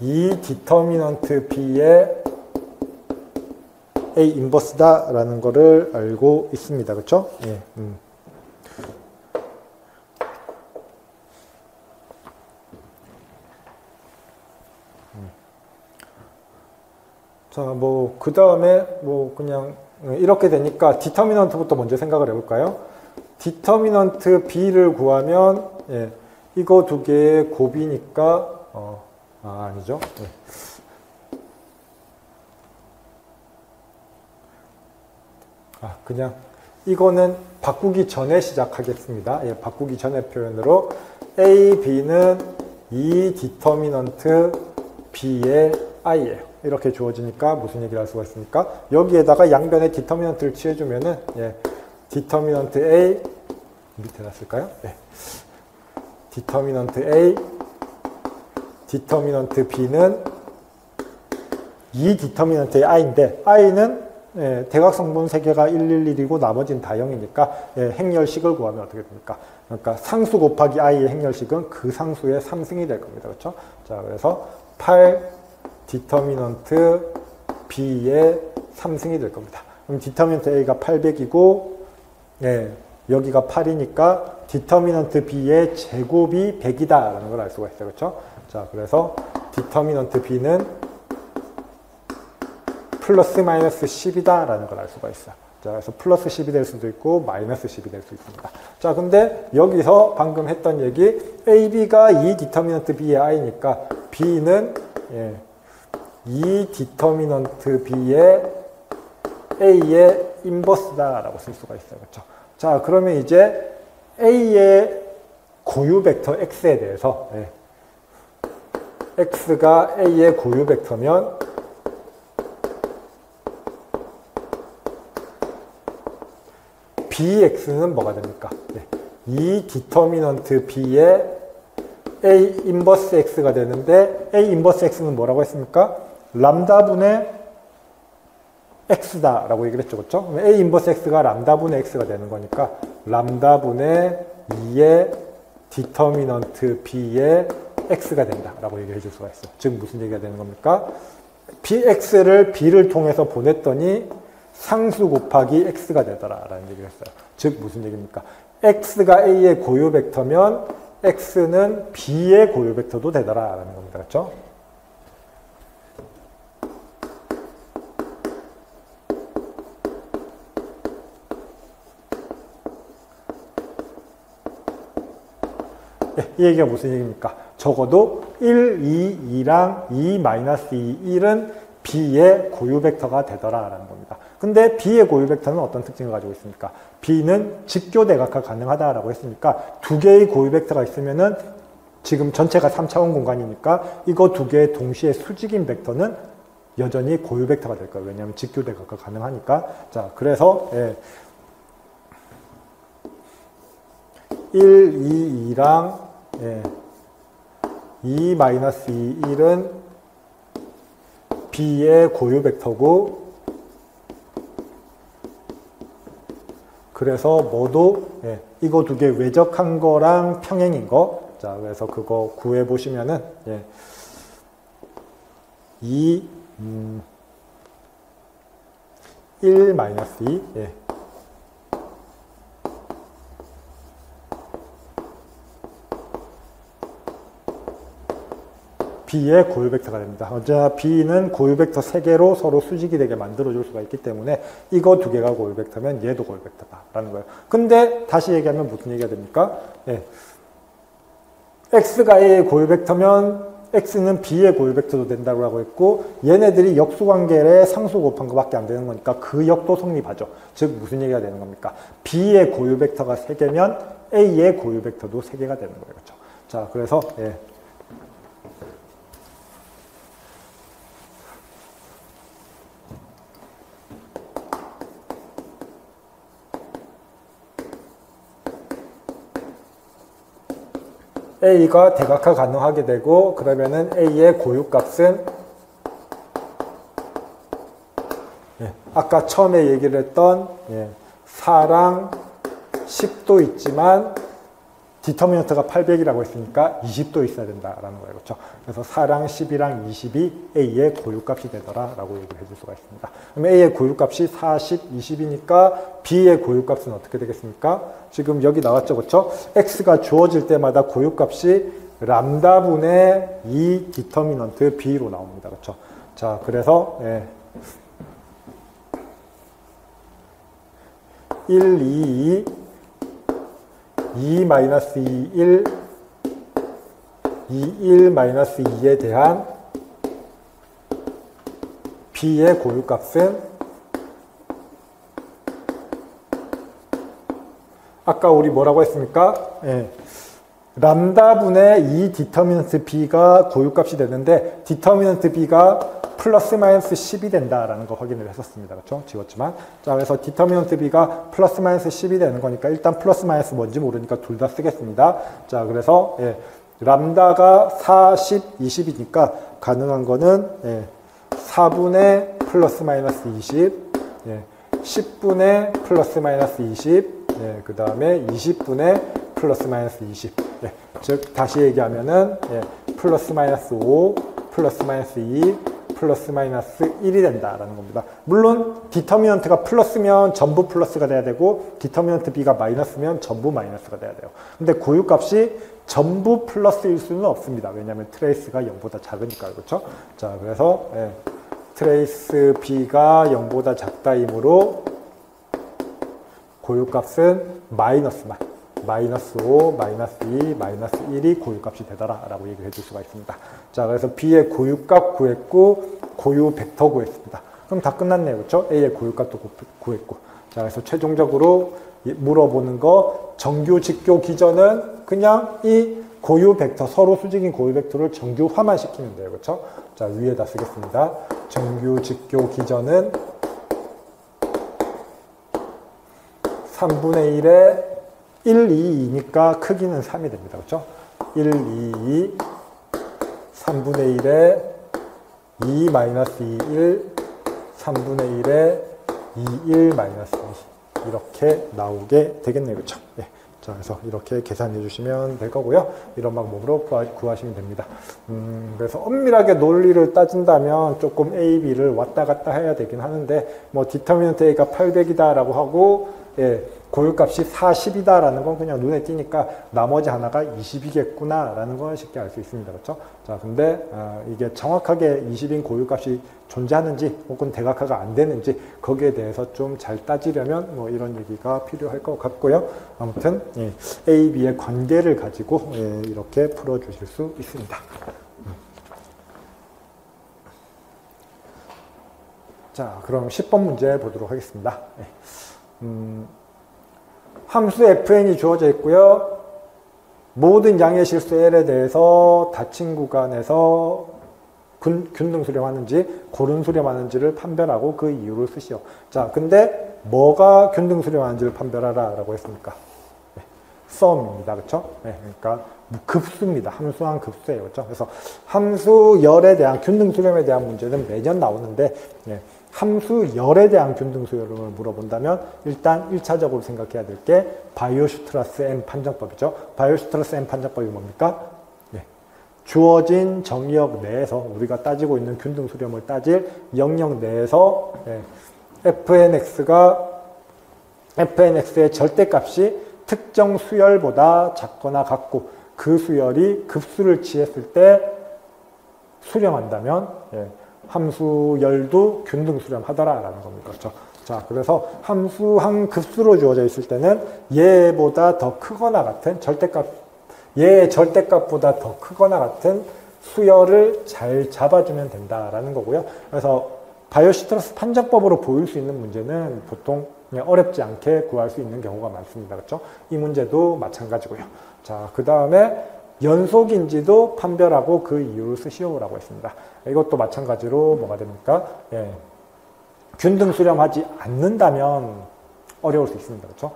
이 디터미넌트 B의 A 인버스다 라는 거를 알고 있습니다. 그렇죠? 자, 뭐, 그 다음에, 뭐, 그냥, 이렇게 되니까 디터미넌트부터 먼저 생각을 해볼까요? 디터미넌트 B를 구하면, 예, 이거 두 개의 곱이니까, 아니죠. 예. 그냥, 이거는 바꾸기 전에 시작하겠습니다. 예, 바꾸기 전에 표현으로 A, B는 이 디터미넌트 B의 I예요. 이렇게 주어지니까 무슨 얘기를 할 수가 있습니까? 여기에다가 양변에 디터미넌트를 취해주면은, 예, 디터미넌트 A, 밑에 놨을까요? 네. 디터미넌트 A, 디터미넌트 B는 이 디터미넌트의 I인데, I는 예, 대각성분 3개가 111이고 나머지는 다 0이니까 예, 행렬식을 구하면 어떻게 됩니까? 그러니까 상수 곱하기 i의 행렬식은 그 상수의 3승이 될 겁니다. 그렇죠? 자, 그래서 8 디터미넌트 b의 3승이 될 겁니다. 그럼 디터미넌트 a가 800이고 예, 여기가 8이니까 디터미넌트 b의 제곱이 100이다라는 걸 알 수가 있어요. 그렇죠? 자, 그래서 디터미넌트 b는 플러스 마이너스 10이다 라는 걸 알 수가 있어요. 자, 그래서 플러스 10이 될 수도 있고 마이너스 10이 될 수 있습니다. 자, 근데 여기서 방금 했던 얘기 AB가 이 디터미넌트 B의 I니까 B는 예, 이 디터미넌트 B의 A의 인버스다 라고 쓸 수가 있어요. 그렇죠? 자, 그러면 이제 A의 고유 벡터 X에 대해서 예, X가 A의 고유 벡터면 bx는 뭐가 됩니까? 네. 이 디터미넌트 b의 a 인버스 x가 되는데 a 인버스 x는 뭐라고 했습니까? 람다분의 x다 라고 얘기를 했죠. 그렇죠? a 인버스 x가 람다분의 x가 되는 거니까 람다분의 2의 디터미넌트 b의 x가 된다 라고 얘기해 줄 수가 있어요. 즉 무슨 얘기가 되는 겁니까? bx를 b를 통해서 보냈더니 상수 곱하기 x가 되더라 라는 얘기를 했어요. 즉 무슨 얘기입니까? x가 a의 고유 벡터면 x는 b의 고유 벡터도 되더라 라는 겁니다. 그렇죠? 네, 이 얘기가 무슨 얘기입니까? 적어도 1, 2, 2랑 2, 마이너스 2, 1은 b의 고유 벡터가 되더라 라는 겁니다. 근데 b의 고유 벡터는 어떤 특징을 가지고 있습니까? b는 직교대각화 가능하다라고 했으니까 두 개의 고유 벡터가 있으면은 지금 전체가 3차원 공간이니까 이거 두 개의 동시에 수직인 벡터는 여전히 고유 벡터가 될 거예요. 왜냐하면 직교대각화 가능하니까. 자, 그래서 예, 1, 2, 2랑 예, 2, 마이너스 2, 1은 b의 고유 벡터고 그래서 모두 예, 이거 두 개 외적한 거랑 평행인 거. 자, 그래서 그거 구해 보시면은 예, 1 마이너스 2 예. B의 고유 벡터가 됩니다. 언제나 B는 고유 벡터 3개로 서로 수직이 되게 만들어줄 수가 있기 때문에 이거 두 개가 고유 벡터면 얘도 고유 벡터다라는 거예요. 근데 다시 얘기하면 무슨 얘기가 됩니까? 예. X가 A의 고유 벡터면 X는 B의 고유 벡터도 된다고 하고 있고 얘네들이 역수관계의 상수 곱한 것밖에 안 되는 거니까 그 역도 성립하죠. 즉 무슨 얘기가 되는 겁니까? B의 고유 벡터가 3개면 A의 고유 벡터도 3개가 되는 거예요. 그렇죠? 자, 그래서 예. A가 대각화 가능하게 되고 그러면은 A의 고유값은 예, 아까 처음에 얘기를 했던 예, 4랑 10도 있지만 디터미넌트가 800이라고 했으니까 20도 있어야 된다라는 거예요. 그렇죠? 그래서 4랑 10이랑 20이 A의 고유값이 되더라라고 얘기를 해줄 수가 있습니다. 그럼 A의 고유값이 40, 20이니까 B의 고유값은 어떻게 되겠습니까? 지금 여기 나왔죠. 그렇죠? X가 주어질 때마다 고유값이 람다분의 2 디터미넌트 B로 나옵니다. 그렇죠? 자, 그래서 예, 1, 2, 2 마이너스 2, 1, 2, 1 마이너스 2에 대한 b의 고유값은 아까 우리 뭐라고 했습니까? 예. 람다분의 이 디터미넌트 b가 고유값이 되는데 디터미넌트 b가 플러스 마이너스 10이 된다라는 거 확인을 했었습니다. 그렇죠? 지웠지만. 자, 그래서 디터미넌트 b가 플러스 마이너스 10이 되는 거니까 일단 플러스 마이너스 뭔지 모르니까 둘 다 쓰겠습니다. 자, 그래서 예. 람다가 4, 10, 20이니까 가능한 거는 예. 4분의 플러스 마이너스 20, 예. 10분의 플러스 마이너스 20, 예. 그 다음에 20분의 플러스 마이너스 20. 예. 즉, 다시 얘기하면은, 예. 플러스 마이너스 5, 플러스 마이너스 2, 플러스 마이너스 1이 된다라는 겁니다. 물론, 디터미넌트가 플러스면 전부 플러스가 돼야 되고, 디터미넌트 b가 마이너스면 전부 마이너스가 돼야 돼요. 근데 고유값이 전부 플러스일 수는 없습니다. 왜냐하면 트레이스가 0보다 작으니까요. 그렇죠? 자, 그래서, 예. 트레이스 b가 0보다 작다이므로 고유값은 마이너스만. 마이너스 5, 마이너스 2, 마이너스 1이 고유값이 되더라 라고 얘기를 해줄 수가 있습니다. 자, 그래서 b의 고유값 구했고 고유 벡터 구했습니다. 그럼 다 끝났네요. 그렇죠? a의 고유값도 구했고. 자, 그래서 최종적으로 물어보는 거 정규 직교 기전은 그냥 이 고유 벡터, 서로 수직인 고유 벡터를 정규화만 시키면 돼요. 그렇죠? 자, 위에다 쓰겠습니다. 정규 직교 기전은 3분의 1에 1, 2, 2니까 크기는 3이 됩니다. 그렇죠? 1, 2, 2, 3분의 1에 2 마이너스 2, 1, 3분의 1에 2, 1 마이너스 2 이렇게 나오게 되겠네요. 그렇죠? 네. 자, 그래서 이렇게 계산해 주시면 될 거고요. 이런 방법으로 구하시면 됩니다. 그래서 엄밀하게 논리를 따진다면 조금 A, B를 왔다 갔다 해야 되긴 하는데 뭐 디터미넌트 A가 800이다라고 하고 예, 고유값이 40이다라는 건 그냥 눈에 띄니까 나머지 하나가 20이겠구나라는 걸 쉽게 알 수 있습니다. 그렇죠? 자, 근데 이게 정확하게 20인 고유값이 존재하는지 혹은 대각화가 안 되는지 거기에 대해서 좀 잘 따지려면 뭐 이런 얘기가 필요할 것 같고요. 아무튼 예, A, B의 관계를 가지고 예, 이렇게 풀어주실 수 있습니다. 자, 그럼 10번 문제 보도록 하겠습니다. 예. 함수 fn이 주어져 있고요. 모든 양의 실수 L에 대해서 닫힌 구간에서 균등 수렴하는지 고른 수렴하는지를 판별하고 그 이유를 쓰시오. 자, 근데 뭐가 균등 수렴하는지를 판별하라 라고 했습니까? 네, 썸입니다. 그렇죠? 네, 그러니까 급수입니다. 함수한 급수예요. 그렇죠? 그래서 함수열에 대한 균등 수렴에 대한 문제는 매년 나오는데 네, 함수열에 대한 균등 수렴을 물어본다면 일단 1차적으로 생각해야 될 게 바이오-슈트라스 M 판정법이죠. 바이오-슈트라스 M 판정법이 뭡니까? 네. 주어진 정의역 내에서 우리가 따지고 있는 균등 수렴을 따질 영역 내에서 네. fnx의 절대값이 특정 수열보다 작거나 같고 그 수열이 급수를 취했을 때 수렴한다면 네. 함수열도 균등 수렴하더라라는 겁니다. 그렇죠? 자, 그래서 함수한 급수로 주어져 있을 때는 얘보다 더 크거나 같은 얘의 절대값보다 더 크거나 같은 수열을 잘 잡아주면 된다라는 거고요. 그래서 바이오-슈트라스 판정법으로 보일 수 있는 문제는 보통 그냥 어렵지 않게 구할 수 있는 경우가 많습니다. 그렇죠? 이 문제도 마찬가지고요. 자, 그 다음에 연속인지도 판별하고 그 이유를 쓰시오라고 했습니다. 이것도 마찬가지로 뭐가 됩니까? 예. 균등 수렴하지 않는다면 어려울 수 있습니다. 그렇죠?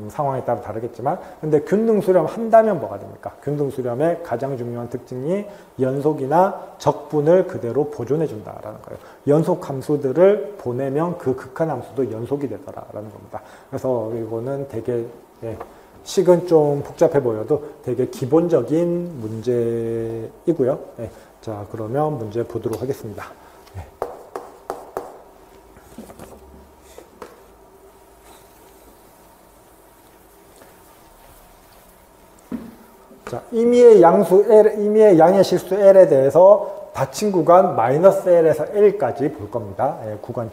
상황에 따라 다르겠지만 근데 균등 수렴한다면 뭐가 됩니까? 균등 수렴의 가장 중요한 특징이 연속이나 적분을 그대로 보존해 준다라는 거예요. 연속 함수들을 보내면 그 극한 함수도 연속이 되더라라는 겁니다. 그래서 이거는 되게 예. 식은 좀 복잡해 보여도 되게 기본적인 문제이고요. 네. 자, 그러면 문제 보도록 하겠습니다. 네. 자, 임의의 양의 실수 L에 대해서 닫힌 구간 마이너스 L에서 L까지 볼 겁니다. 예, 구간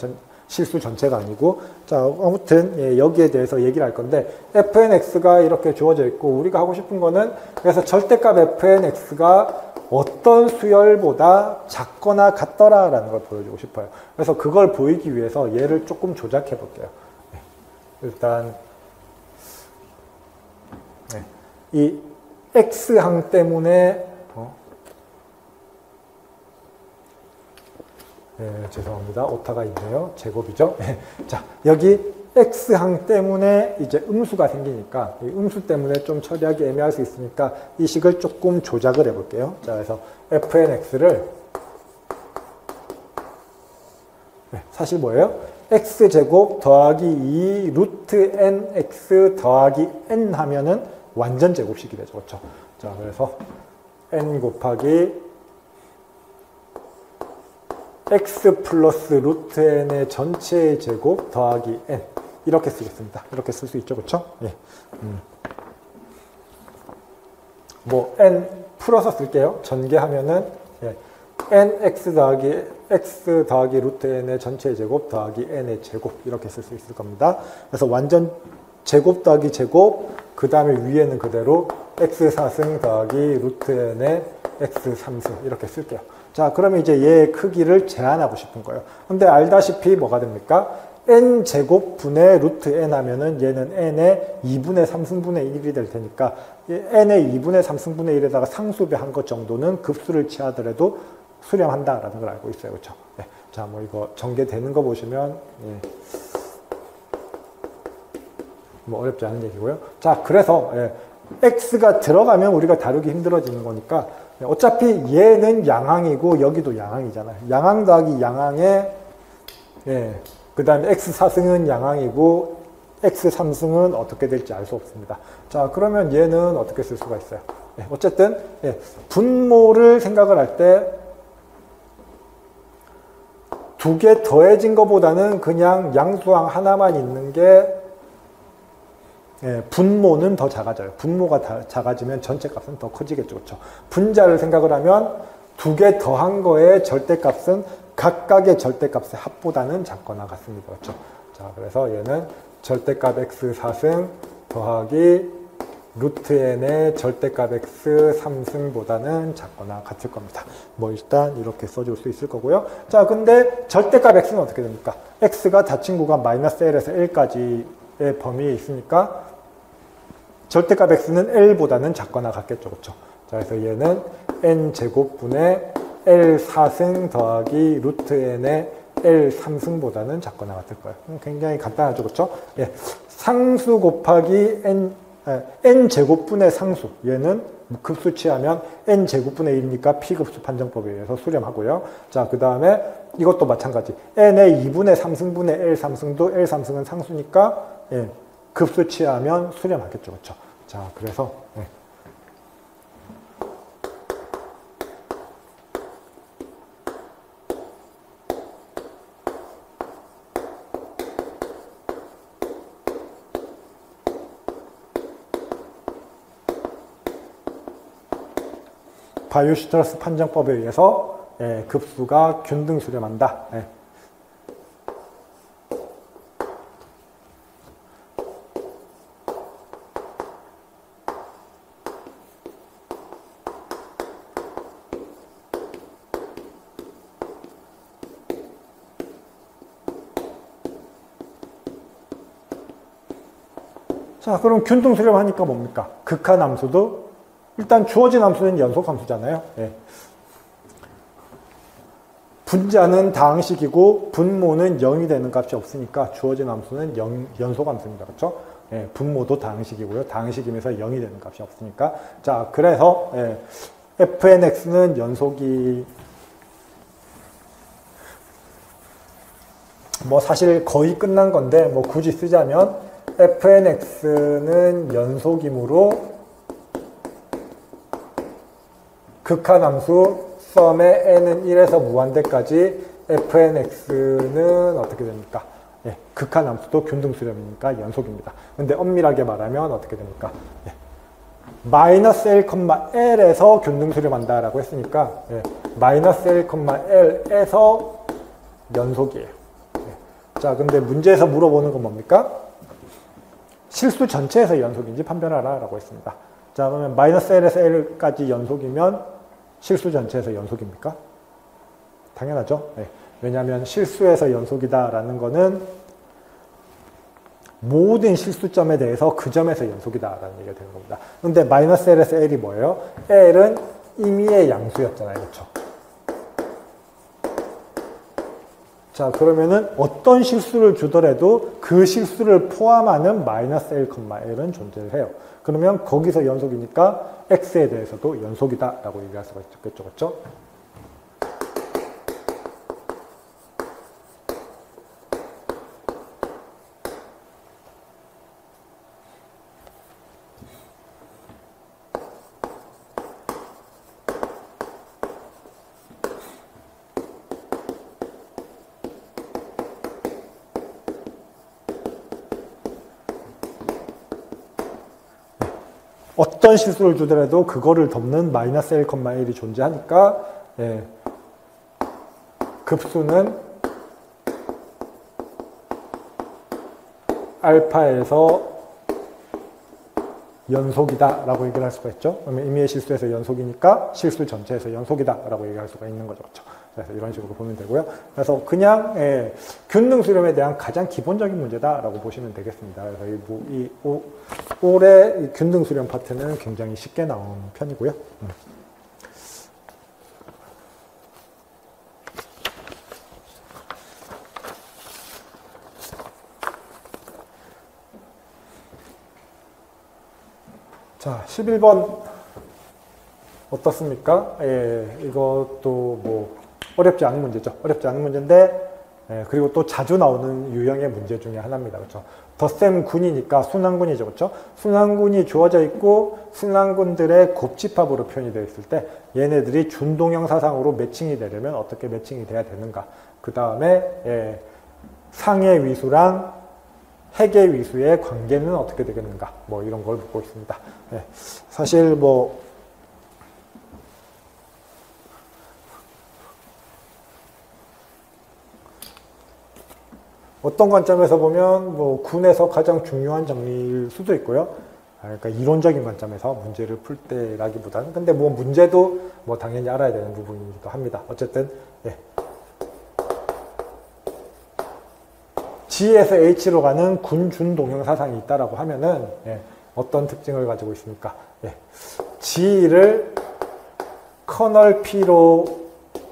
실수 전체가 아니고. 자, 아무튼 예, 여기에 대해서 얘기를 할 건데 fnx가 이렇게 주어져 있고 우리가 하고 싶은 거는 그래서 절대값 fnx가 어떤 수열보다 작거나 같더라라는 걸 보여주고 싶어요. 그래서 그걸 보이기 위해서 얘를 조금 조작해 볼게요. 네. 일단 네. 이 x항 때문에 네, 죄송합니다. 오타가 있네요. 제곱이죠. 네. 자, 여기 x항 때문에 이제 음수가 생기니까 이 음수 때문에 좀 처리하기 애매할 수 있으니까 이 식을 조금 조작을 해볼게요. 자, 그래서 fnx를 네, 사실 뭐예요? x제곱 더하기 2 루트 nx 더하기 n 하면은 완전 제곱식이 되죠. 그렇죠? 자, 그래서 n 곱하기 x 플러스 루트 n의 전체의 제곱 더하기 n 이렇게 쓰겠습니다. 이렇게 쓸 수 있죠. 그렇죠? 예. 뭐 n 풀어서 쓸게요. 전개하면은 예. nx 더하기 루트 n의 전체의 제곱 더하기 n의 제곱 이렇게 쓸 수 있을 겁니다. 그래서 완전 제곱 더하기 제곱 그 다음에 위에는 그대로 x4승 더하기 루트 n의 x3승 이렇게 쓸게요. 자, 그러면 이제 얘의 크기를 제한하고 싶은 거예요. 근데 알다시피 뭐가 됩니까? n제곱 분의 루트 n 하면은 얘는 n의 2분의 3승분의 1이 될 테니까 n의 2분의 3승분의 1에다가 상수배 한 것 정도는 급수를 취하더라도 수렴한다라는 걸 알고 있어요. 그렇죠? 네. 자, 뭐 이거 전개되는 거 보시면 예. 뭐 어렵지 않은 얘기고요. 자, 그래서 예. x가 들어가면 우리가 다루기 힘들어지는 거니까 어차피 얘는 양항이고 여기도 양항이잖아요. 양항 더하기 양항에 예, 그 다음에 x4승은 양항이고 x3승은 어떻게 될지 알 수 없습니다. 자, 그러면 얘는 어떻게 쓸 수가 있어요? 예, 어쨌든 예, 분모를 생각을 할 때 두 개 더해진 것보다는 그냥 양수항 하나만 있는 게 예, 분모는 더 작아져요. 분모가 작아지면 전체 값은 더 커지겠죠. 그렇죠? 분자를 생각을 하면 두 개 더한 거의 절대값은 각각의 절대값의 합보다는 작거나 같습니다. 그렇죠? 자, 그래서 얘는 절대값 x4승 더하기 루트 n의 절대값 x3승보다는 작거나 같을 겁니다. 뭐 일단 이렇게 써줄 수 있을 거고요. 자, 근데 절대값 x는 어떻게 됩니까? x가 닫힌 구간 마이너스 L에서 L까지의 범위에 있으니까 절대값 x는 L보다는 작거나 같겠죠. 그렇죠? 자, 그래서 얘는 n제곱분의 L4승 더하기 루트 n의 L3승보다는 작거나 같을 거예요. 굉장히 간단하죠. 그렇죠? 예. 상수 곱하기 n제곱분의 상수. 얘는 급수 취하면 n제곱분의 1이니까 p급수 판정법에 의해서 수렴하고요. 자, 그 다음에 이것도 마찬가지. n의 2분의 3승분의 L3승도 L3승은 상수니까 예. 급수 취하면 수렴하겠죠. 그렇죠? 자, 그래서 예. 바이오-시트러스 판정법에 의해서 예, 급수가 균등 수렴한다. 예. 자, 그럼 균등 수렴하니까 뭡니까? 극한 함수도 일단 주어진 함수는 연속 함수잖아요. 예. 분자는 다항식이고 분모는 0이 되는 값이 없으니까 주어진 함수는 연속 함수입니다. 그렇죠? 예, 분모도 다항식이고요. 다항식이면서 0이 되는 값이 없으니까. 자, 그래서 예, fnx는 연속이 뭐 사실 거의 끝난 건데 뭐 굳이 쓰자면 fnx는 연속이므로 극한함수 썸의 n은 1에서 무한대까지 fnx는 어떻게 됩니까? 예, 극한함수도 균등수렴이니까 연속입니다. 근데 엄밀하게 말하면 어떻게 됩니까? 예, 마이너스 L, L에서 균등 수렴한다라고 했으니까 예, 마이너스 L, L에서 연속이에요. 예. 자, 근데 문제에서 물어보는 건 뭡니까? 실수 전체에서 연속인지 판별하라 라고 했습니다. 자, 그러면 마이너스 L에서 L까지 연속이면 실수 전체에서 연속입니까? 당연하죠. 네. 왜냐하면 실수에서 연속이다라는 거는 모든 실수점에 대해서 그 점에서 연속이다라는 얘기가 되는 겁니다. 그런데 마이너스 L에서 L이 뭐예요? L은 임의의 양수였잖아요. 그렇죠? 자, 그러면은 어떤 실수를 주더라도 그 실수를 포함하는 마이너스 L, L은 존재를 해요. 그러면 거기서 연속이니까 X에 대해서도 연속이다라고 얘기할 수가 있겠죠. 그렇죠? 어떤 실수를 주더라도 그거를 덮는 마이너스 L, L이 존재하니까 예, 급수는 알파에서 연속이다 라고 얘기를 할 수가 있죠. 그러면 임의의 실수에서 연속이니까 실수 전체에서 연속이다 라고 얘기할 수가 있는 거죠. 그렇죠? 그래서 이런 식으로 보면 되고요. 그래서 그냥 예, 균등 수렴에 대한 가장 기본적인 문제다라고 보시면 되겠습니다. 그래서 올해 균등 수렴 파트는 굉장히 쉽게 나온 편이고요. 자, 11번 어떻습니까? 예, 이것도 뭐 어렵지 않은 문제죠. 어렵지 않은 문제인데 예, 그리고 또 자주 나오는 유형의 문제 중에 하나입니다. 그렇죠? 덧셈 군이니까 순환군이죠. 그렇죠? 순환군이 주어져 있고 순환군들의 곱집합으로 표현이 되어 있을 때 얘네들이 준동형 사상으로 매칭이 되려면 어떻게 매칭이 돼야 되는가? 그 다음에 예, 상의 위수랑 핵의 위수의 관계는 어떻게 되겠는가? 뭐 이런 걸 묻고 있습니다. 예, 사실 뭐 어떤 관점에서 보면 뭐 군에서 가장 중요한 정리일 수도 있고요. 그러니까 이론적인 관점에서 문제를 풀 때라기보다는 근데 뭐 문제도 뭐 당연히 알아야 되는 부분이기도 합니다. 어쨌든 예. G에서 H로 가는 군준 동형 사상이 있다라고 하면은 예. 어떤 특징을 가지고 있습니까? 예. G를 커널 P로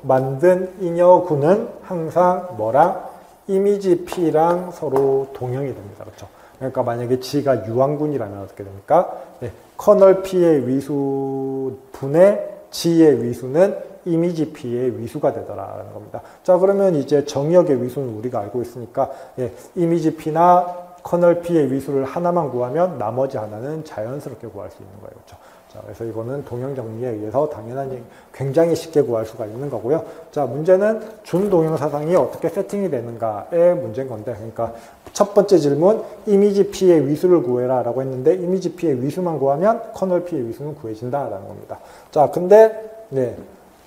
만든 잉여군은 항상 뭐랑 이미지 P랑 서로 동형이 됩니다. 그렇죠? 그러니까 만약에 G가 유한군이라면 어떻게 됩니까? 네, 커널 P의 위수분의 G의 위수는 이미지 P의 위수가 되더라라는 겁니다. 자, 그러면 이제 정의역의 위수는 우리가 알고 있으니까 예, 이미지 P나 커널 P의 위수를 하나만 구하면 나머지 하나는 자연스럽게 구할 수 있는 거예요. 그렇죠? 자, 그래서 이거는 동형 정리에 의해서 당연한 굉장히 쉽게 구할 수가 있는 거고요. 자, 문제는 준동형 사상이 어떻게 세팅이 되는가의 문제인 건데, 그러니까 첫 번째 질문, 이미지 P의 위수를 구해라 라고 했는데, 이미지 P의 위수만 구하면 커널 P의 위수는 구해진다라는 겁니다. 자, 근데 네,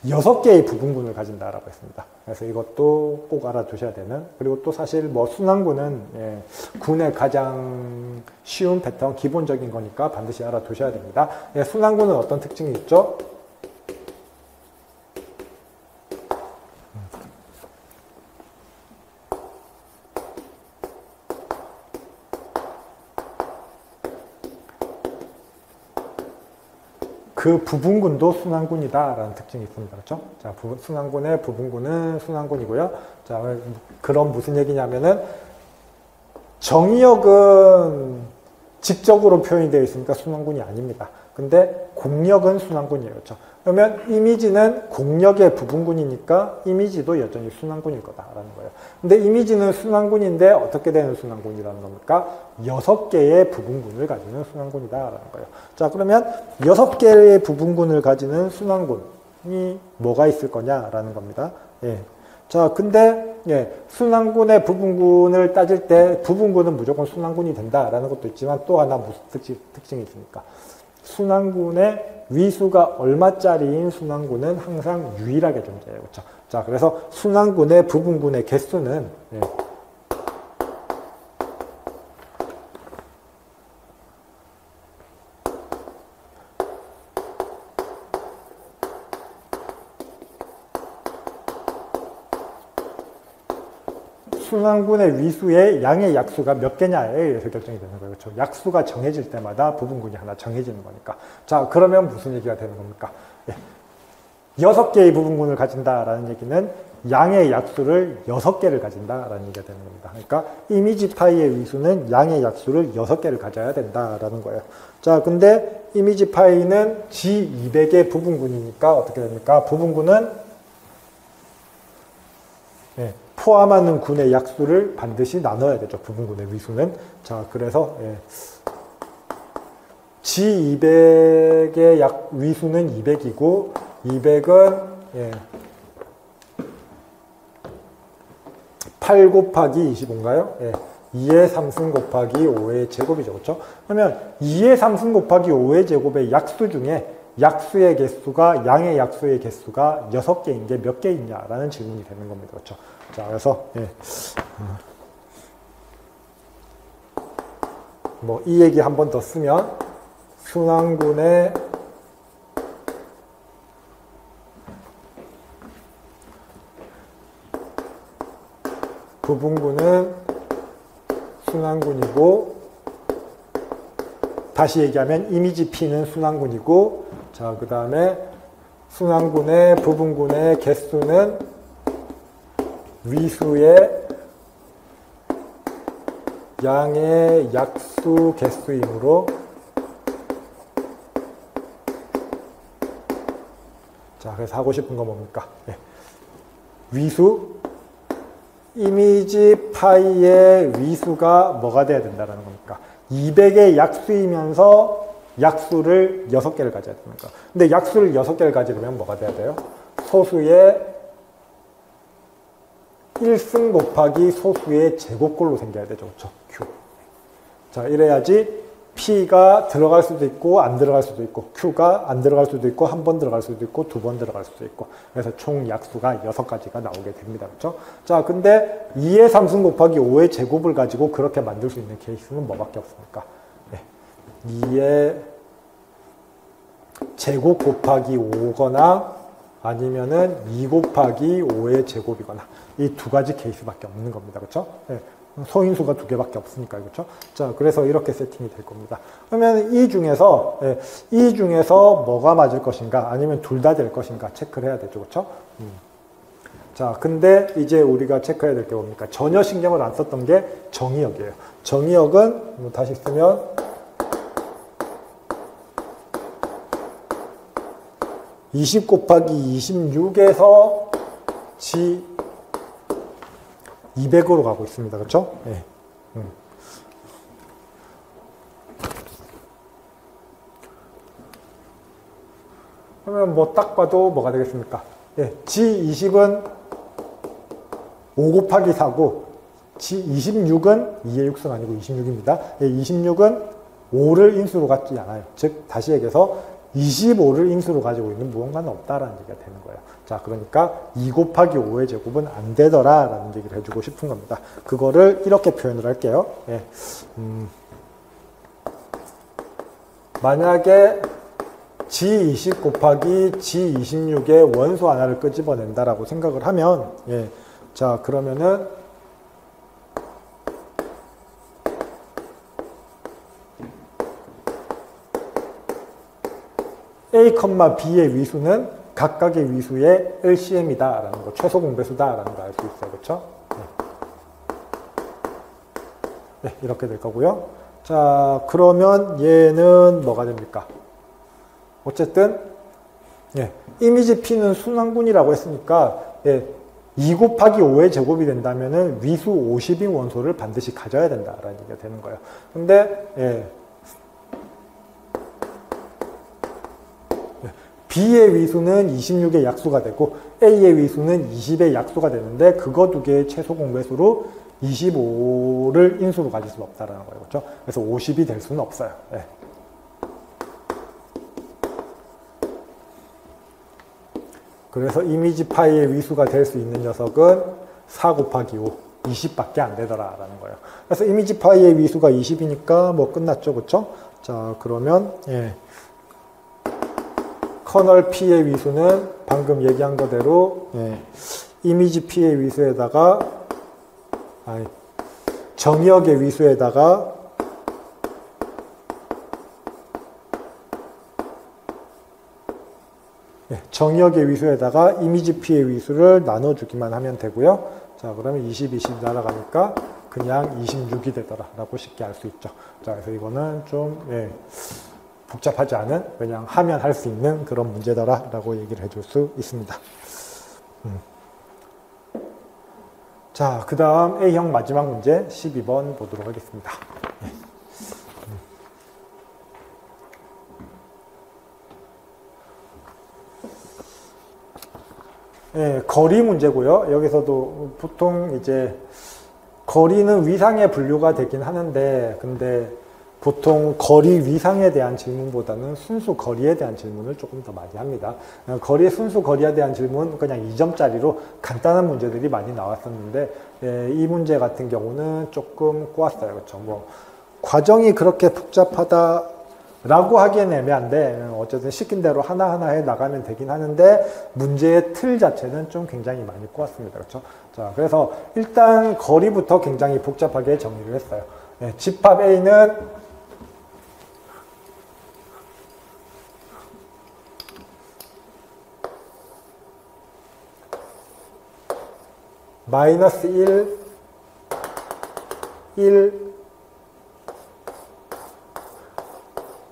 6개의 부분군을 가진다라고 했습니다. 그래서 이것도 꼭 알아두셔야 되는, 그리고 또 사실 뭐 순환군은 예, 군의 가장 쉬운 패턴, 기본적인 거니까 반드시 알아두셔야 됩니다. 예, 순환군은 어떤 특징이 있죠? 그 부분군도 순환군이다라는 특징이 있습니다. 그렇죠? 자, 순환군의 부분군은 순환군이고요. 자, 그럼 무슨 얘기냐면은 정의역은 직접으로 표현이 되어 있으니까 순환군이 아닙니다. 근데 공역은 순환군이에요. 그렇죠? 그러면 이미지는 공역의 부분군이니까 이미지도 여전히 순환군일 거다라는 거예요. 근데 이미지는 순환군인데 어떻게 되는 순환군이라는 겁니까? 6개의 부분군을 가지는 순환군이다라는 거예요. 자, 그러면 6개의 부분군을 가지는 순환군이 뭐가 있을 거냐라는 겁니다. 예. 자, 근데 예, 순환군의 부분군을 따질 때 부분군은 무조건 순환군이 된다라는 것도 있지만 또 하나 무슨 특징이 있습니까? 순환군의 위수가 얼마짜리인 순환군은 항상 유일하게 존재해요. 그렇죠? 자, 그래서 순환군의 부분군의 개수는 순환군의 위수의 양의 약수가 몇 개냐에 의해서 결정이 되는 거예요. 그렇죠? 약수가 정해질 때마다 부분군이 하나 정해지는 거니까. 자, 그러면 무슨 얘기가 되는 겁니까? 6개의 부분군을 가진다라는 얘기는 양의 약수를 6개를 가진다라는 얘기가 되는 겁니다. 그러니까 이미지 파이의 위수는 양의 약수를 6개를 가져야 된다라는 거예요. 자, 근데 이미지 파이는 G200의 부분군이니까 어떻게 됩니까? 부분군은 포함하는 군의 약수를 반드시 나눠야 되죠. 부분군의 위수는. 자, 그래서 G200의 위수는 200이고 200은 8 곱하기 25인가요? 2의 3승 곱하기 5의 제곱이죠. 그렇죠? 그러면 2의 3승 곱하기 5의 제곱의 약수 중에 약수의 개수가 양의 약수의 개수가 6개인 게 몇 개 있냐라는 질문이 되는 겁니다. 그렇죠? 자, 그래서 뭐 이 얘기 한 번 더 쓰면 순환군의 부분군은 순환군이고, 다시 얘기하면 이미지 P는 순환군이고, 자, 그 다음에 순환군의 부분군의 개수는 위수의 양의 약수 개수이므로, 자, 그래서 하고 싶은 건 뭡니까? 위수, 이미지 파이의 위수가 뭐가 돼야 된다는 겁니까? 200의 약수이면서 약수를 6개를 가져야 됩니까? 근데 약수를 6개를 가지려면 뭐가 돼야 돼요? 소수의 1승 곱하기 소수의 제곱꼴로 생겨야 되죠. 그렇죠? Q. 자, 이래야지 P가 들어갈 수도 있고 안 들어갈 수도 있고, Q가 안 들어갈 수도 있고 한 번 들어갈 수도 있고 2번 들어갈 수도 있고, 그래서 총 약수가 6가지가 나오게 됩니다. 그렇죠? 자, 근데 2의 3승 곱하기 5의 제곱을 가지고 그렇게 만들 수 있는 케이스는 뭐밖에 없습니까? 2의 제곱 곱하기 5거나 아니면은 2 곱하기 5의 제곱이거나, 이 2가지 케이스밖에 없는 겁니다. 그렇죠? 소인수가 2개밖에 없으니까. 그렇죠? 자, 그래서 이렇게 세팅이 될 겁니다. 그러면 이 중에서 뭐가 맞을 것인가, 아니면 둘 다 될 것인가 체크를 해야 되죠. 그렇죠? 자, 근데 이제 우리가 체크해야 될 게 뭡니까? 전혀 신경을 안 썼던 게 정의역이에요. 정의역은 다시 쓰면 20 곱하기 26에서 G 200으로 가고 있습니다. 그렇죠? 네. 그러면 뭐 딱 봐도 뭐가 되겠습니까? G20은 5 곱하기 4고, G26은 2의 6승 아니고 26입니다. 26은 5를 인수로 갖지 않아요. 즉, 다시 얘기해서 25를 인수로 가지고 있는 무언가는 없다라는 얘기가 되는 거예요. 자, 그러니까 2 곱하기 5의 제곱은 안 되더라라는 얘기를 해주고 싶은 겁니다. 그거를 이렇게 표현을 할게요. 만약에 G20 곱하기 G26의 원소 하나를 끄집어낸다라고 생각을 하면, 자, 그러면은 A, B의 위수는 각각의 위수의 LCM이다라는 거, 최소 공배수다라는 거 알 수 있어요. 그렇죠? 네, 이렇게 될 거고요. 자, 그러면 얘는 뭐가 됩니까? 어쨌든 이미지 P는 순환군이라고 했으니까 2 곱하기 5의 제곱이 된다면은 위수 50인 원소를 반드시 가져야 된다라는 얘기가 되는 거예요. 근데 B의 위수는 26의 약수가 되고 A의 위수는 20의 약수가 되는데, 그거 두 개의 최소 공배수로 25를 인수로 가질 수는 없다라는 거예요. 그렇죠? 그래서 50이 될 수는 없어요. 그래서 이미지 파이의 위수가 될 수 있는 녀석은 4 곱하기 5, 20밖에 안 되더라라는 거예요. 그래서 이미지 파이의 위수가 20이니까 뭐 끝났죠, 그렇죠? 자, 그러면 커널 P의 위수는 방금 얘기한 거대로 이미지 P의 위수에다가 정의역의 위수에다가 정의역의 위수에다가 이미지 P의 위수를 나눠주기만 하면 되고요. 자, 그러면 20, 20 날아가니까 그냥 26이 되더라라고 쉽게 알 수 있죠. 자, 그래서 이거는 좀 복잡하지 않은 그냥 하면 할 수 있는 그런 문제더라라고 얘기를 해줄 수 있습니다. 자, 그 다음 A형 마지막 문제 12번 보도록 하겠습니다. 거리 문제고요. 여기서도 보통 이제 거리는 위상에 분류가 되긴 하는데, 근데 보통 거리 위상에 대한 질문보다는 순수 거리에 대한 질문을 조금 더 많이 합니다. 거리의 순수 거리에 대한 질문 그냥 2점짜리로 간단한 문제들이 많이 나왔었는데, 이 문제 같은 경우는 조금 꼬았어요. 그렇죠? 뭐 과정이 그렇게 복잡하다 라고 하기엔 애매한데 어쨌든 시킨 대로 하나하나 해 나가면 되긴 하는데 문제의 틀 자체는 좀 굉장히 많이 꼬았습니다. 그렇죠? 자, 그래서 일단 거리부터 굉장히 복잡하게 정리를 했어요. 집합 A는 마이너스 1,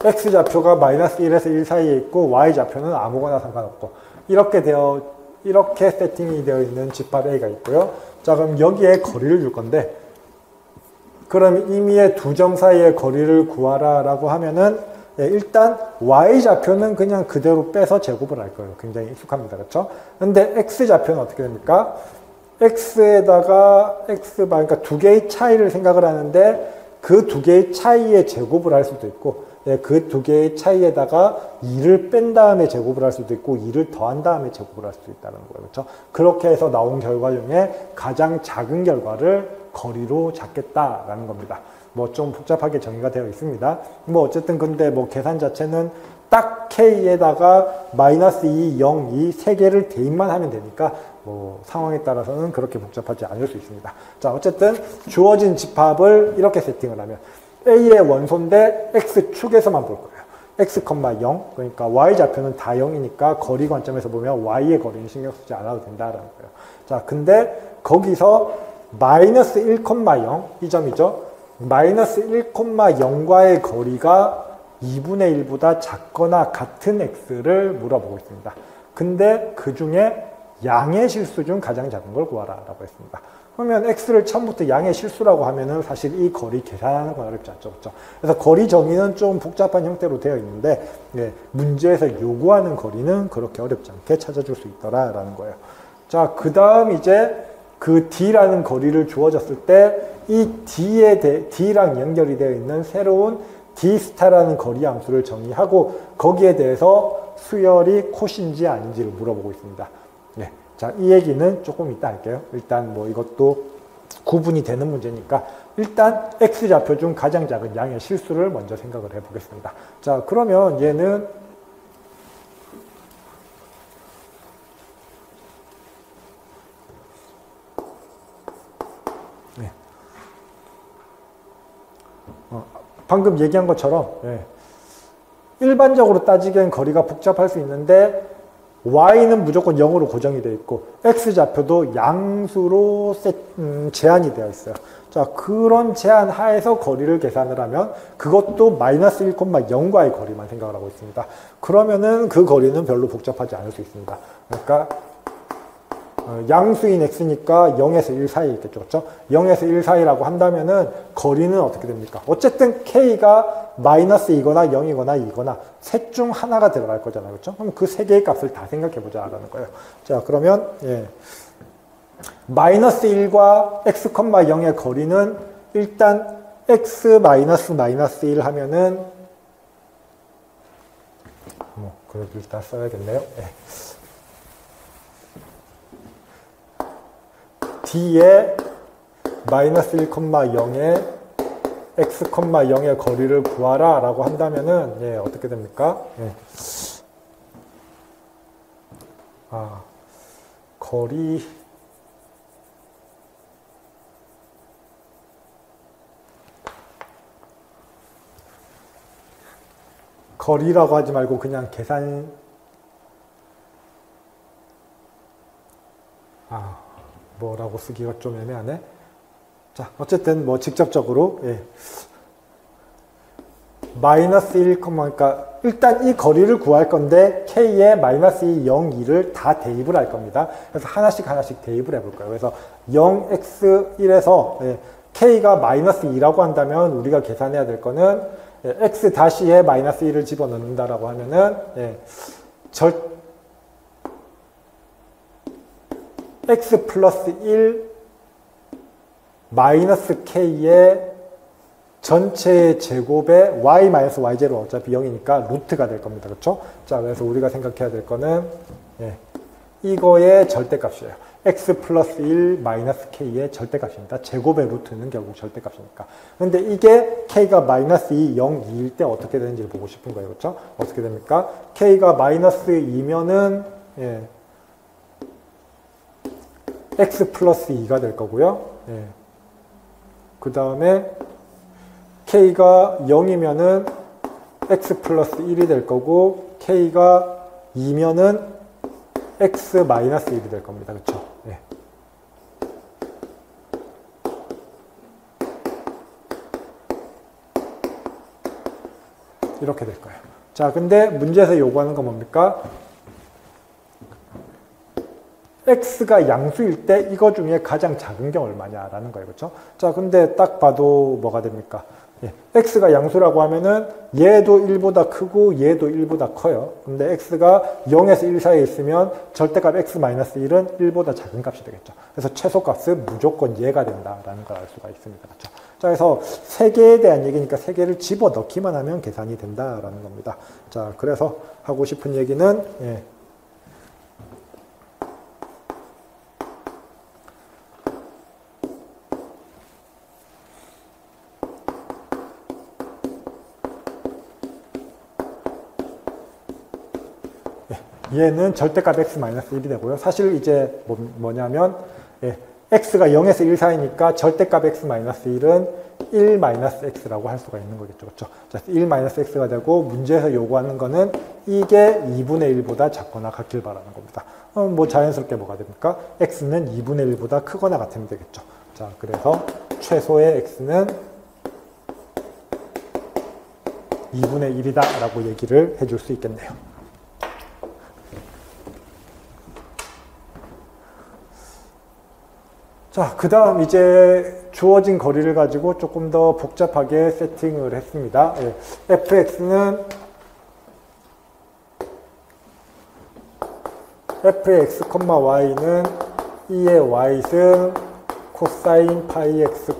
X좌표가 마이너스 1에서 1 사이에 있고 Y좌표는 아무거나 상관없고 이렇게 세팅이 되어 있는 집합 A가 있고요. 자, 그럼 여기에 거리를 줄 건데 그럼 임의의 두 점 사이의 거리를 구하라 라고 하면은 일단 Y좌표는 그냥 그대로 빼서 제곱을 할 거예요. 굉장히 익숙합니다. 그렇죠? 근데 X좌표는 어떻게 됩니까? X에다가 그러니까 두 개의 차이를 생각을 하는데 그 두 개의 차이의 제곱을 할 수도 있고 그 두 개의 차이에다가 2를 뺀 다음에 제곱을 할 수도 있고 2를 더한 다음에 제곱을 할 수도 있다는 거예요. 그렇죠? 그렇게 해서 나온 결과 중에 가장 작은 결과를 거리로 잡겠다라는 겁니다. 뭐 좀 복잡하게 정의가 되어 있습니다. 뭐 어쨌든 근데 뭐 계산 자체는 딱 K에다가 마이너스 2, 0, 2 세 개를 대입만 하면 되니까 뭐 상황에 따라서는 그렇게 복잡하지 않을 수 있습니다. 자, 어쨌든 주어진 집합을 이렇게 세팅을 하면 A의 원소인데 X축에서만 볼 거예요. X, 0 그러니까 Y좌표는 다 0이니까 거리 관점에서 보면 Y의 거리는 신경 쓰지 않아도 된다라는 거예요. 자, 근데 거기서 마이너스 1, 0 이 점이죠. 마이너스 1, 0과의 거리가 2분의 1보다 작거나 같은 X를 물어보고 있습니다. 근데 그 중에 양의 실수 중 가장 작은 걸 구하라 라고 했습니다. 그러면 X를 처음부터 양의 실수라고 하면은 사실 이 거리 계산하는 건 어렵지 않죠. 그렇죠? 그래서 거리 정의는 좀 복잡한 형태로 되어 있는데 문제에서 요구하는 거리는 그렇게 어렵지 않게 찾아줄 수 있더라라는 거예요. 자, 그 다음 이제 그 D라는 거리를 주어졌을 때 이 D랑 연결이 되어 있는 새로운 D스타라는 거리 함수를 정의하고 거기에 대해서 수열이 콧인지 아닌지를 물어보고 있습니다. 자, 이 얘기는 조금 이따 할게요. 일단 뭐 이것도 구분이 되는 문제니까 일단 X좌표 중 가장 작은 양의 실수를 먼저 생각을 해보겠습니다. 자, 그러면 얘는 방금 얘기한 것처럼 일반적으로 따지기엔 거리가 복잡할 수 있는데 Y는 무조건 0으로 고정이 되어 있고 X좌표도 양수로 제한이 되어 있어요. 자, 그런 제한 하에서 거리를 계산을 하면 그것도 마이너스 1, 0과의 거리만 생각을 하고 있습니다. 그러면은 그 거리는 별로 복잡하지 않을 수 있습니다. 그러니까 양수인 X니까 0에서 1 사이에 있겠죠. 그렇죠? 0에서 1 사이라고 한다면은 거리는 어떻게 됩니까? 어쨌든 K가 마이너스이거나 0이거나 2거나 셋 중 하나가 들어갈 거잖아요. 그렇죠? 그럼 그 세 개의 값을 다 생각해 보자라는 거예요. 자, 그러면 마이너스 1과 X, 0의 거리는 일단 X 마이너스 1 하면은 뭐 그래도 일단 써야겠네요. D의 마이너스 1,0에 x, 0의 거리를 구하라 라고 한다면은, 예, 어떻게 됩니까? 예. 거리라고 하지 말고 그냥 뭐라고 쓰기가 좀 애매하네. 자, 어쨌든 뭐 직접적으로, 예. 마이너스 1, 그러니까 일단 이 거리를 구할 건데 k에 마이너스 2, 0, 2를 다 대입을 할 겁니다. 그래서 하나씩 대입을 해볼 거예요. 그래서 0x1에서 예, k가 마이너스 2라고 한다면 우리가 계산해야 될 거는 예, x 다시에 마이너스 1을 집어넣는다라고 하면은 예, x 플러스 1 마이너스 k의 전체의 제곱에 y-y0 어차피 0이니까 루트가 될 겁니다. 그렇죠? 자, 그래서 우리가 생각해야 될 거는 예, 이거의 절대값이에요. x 플러스 1 마이너스 k의 절대값입니다. 제곱의 루트는 결국 절대값이니까. 근데 이게 k가 마이너스 2, 0, 2일 때 어떻게 되는지를 보고 싶은 거예요. 그렇죠? 어떻게 됩니까? k가 마이너스 2면은 예, x 플러스 2가 될 거고요. 예. 그 다음에 k가 0이면은 x 플러스 1이 될 거고 k가 2면은 x 마이너스 1이 될 겁니다. 그렇죠? 예. 이렇게 될 거예요. 자, 근데 문제에서 요구하는 건 뭡니까? x가 양수일 때 이거 중에 가장 작은 게 얼마냐라는 거예요. 그렇죠? 자, 근데 딱 봐도 뭐가 됩니까? 예, x가 양수라고 하면은 얘도 1보다 크고 얘도 1보다 커요. 근데 x가 0에서 1 사이에 있으면 절대값 x-1은 1보다 작은 값이 되겠죠. 그래서 최소값은 무조건 얘가 된다라는 걸 알 수가 있습니다. 그렇죠? 자, 그래서 세 개에 대한 얘기니까 세 개를 집어넣기만 하면 계산이 된다라는 겁니다. 자, 그래서 하고 싶은 얘기는 예, 얘는 절대값 x-1이 되고요. 사실 이제 뭐냐면 예, x가 0에서 1 사이니까 절대값 x-1은 1-x라고 할 수가 있는 거겠죠. 그렇죠? 자, 1-x가 되고 문제에서 요구하는 거는 이게 2분의 1보다 작거나 같길 바라는 겁니다. 뭐 자연스럽게 뭐가 됩니까? x는 2분의 1보다 크거나 같으면 되겠죠. 자, 그래서 최소의 x는 2분의 1이다 라고 얘기를 해줄 수 있겠네요. 자, 그 다음 이제 주어진 거리를 가지고 조금 더 복잡하게 세팅을 했습니다. 예, fx는 fx, y는 2의 y승 코사인 파이 x,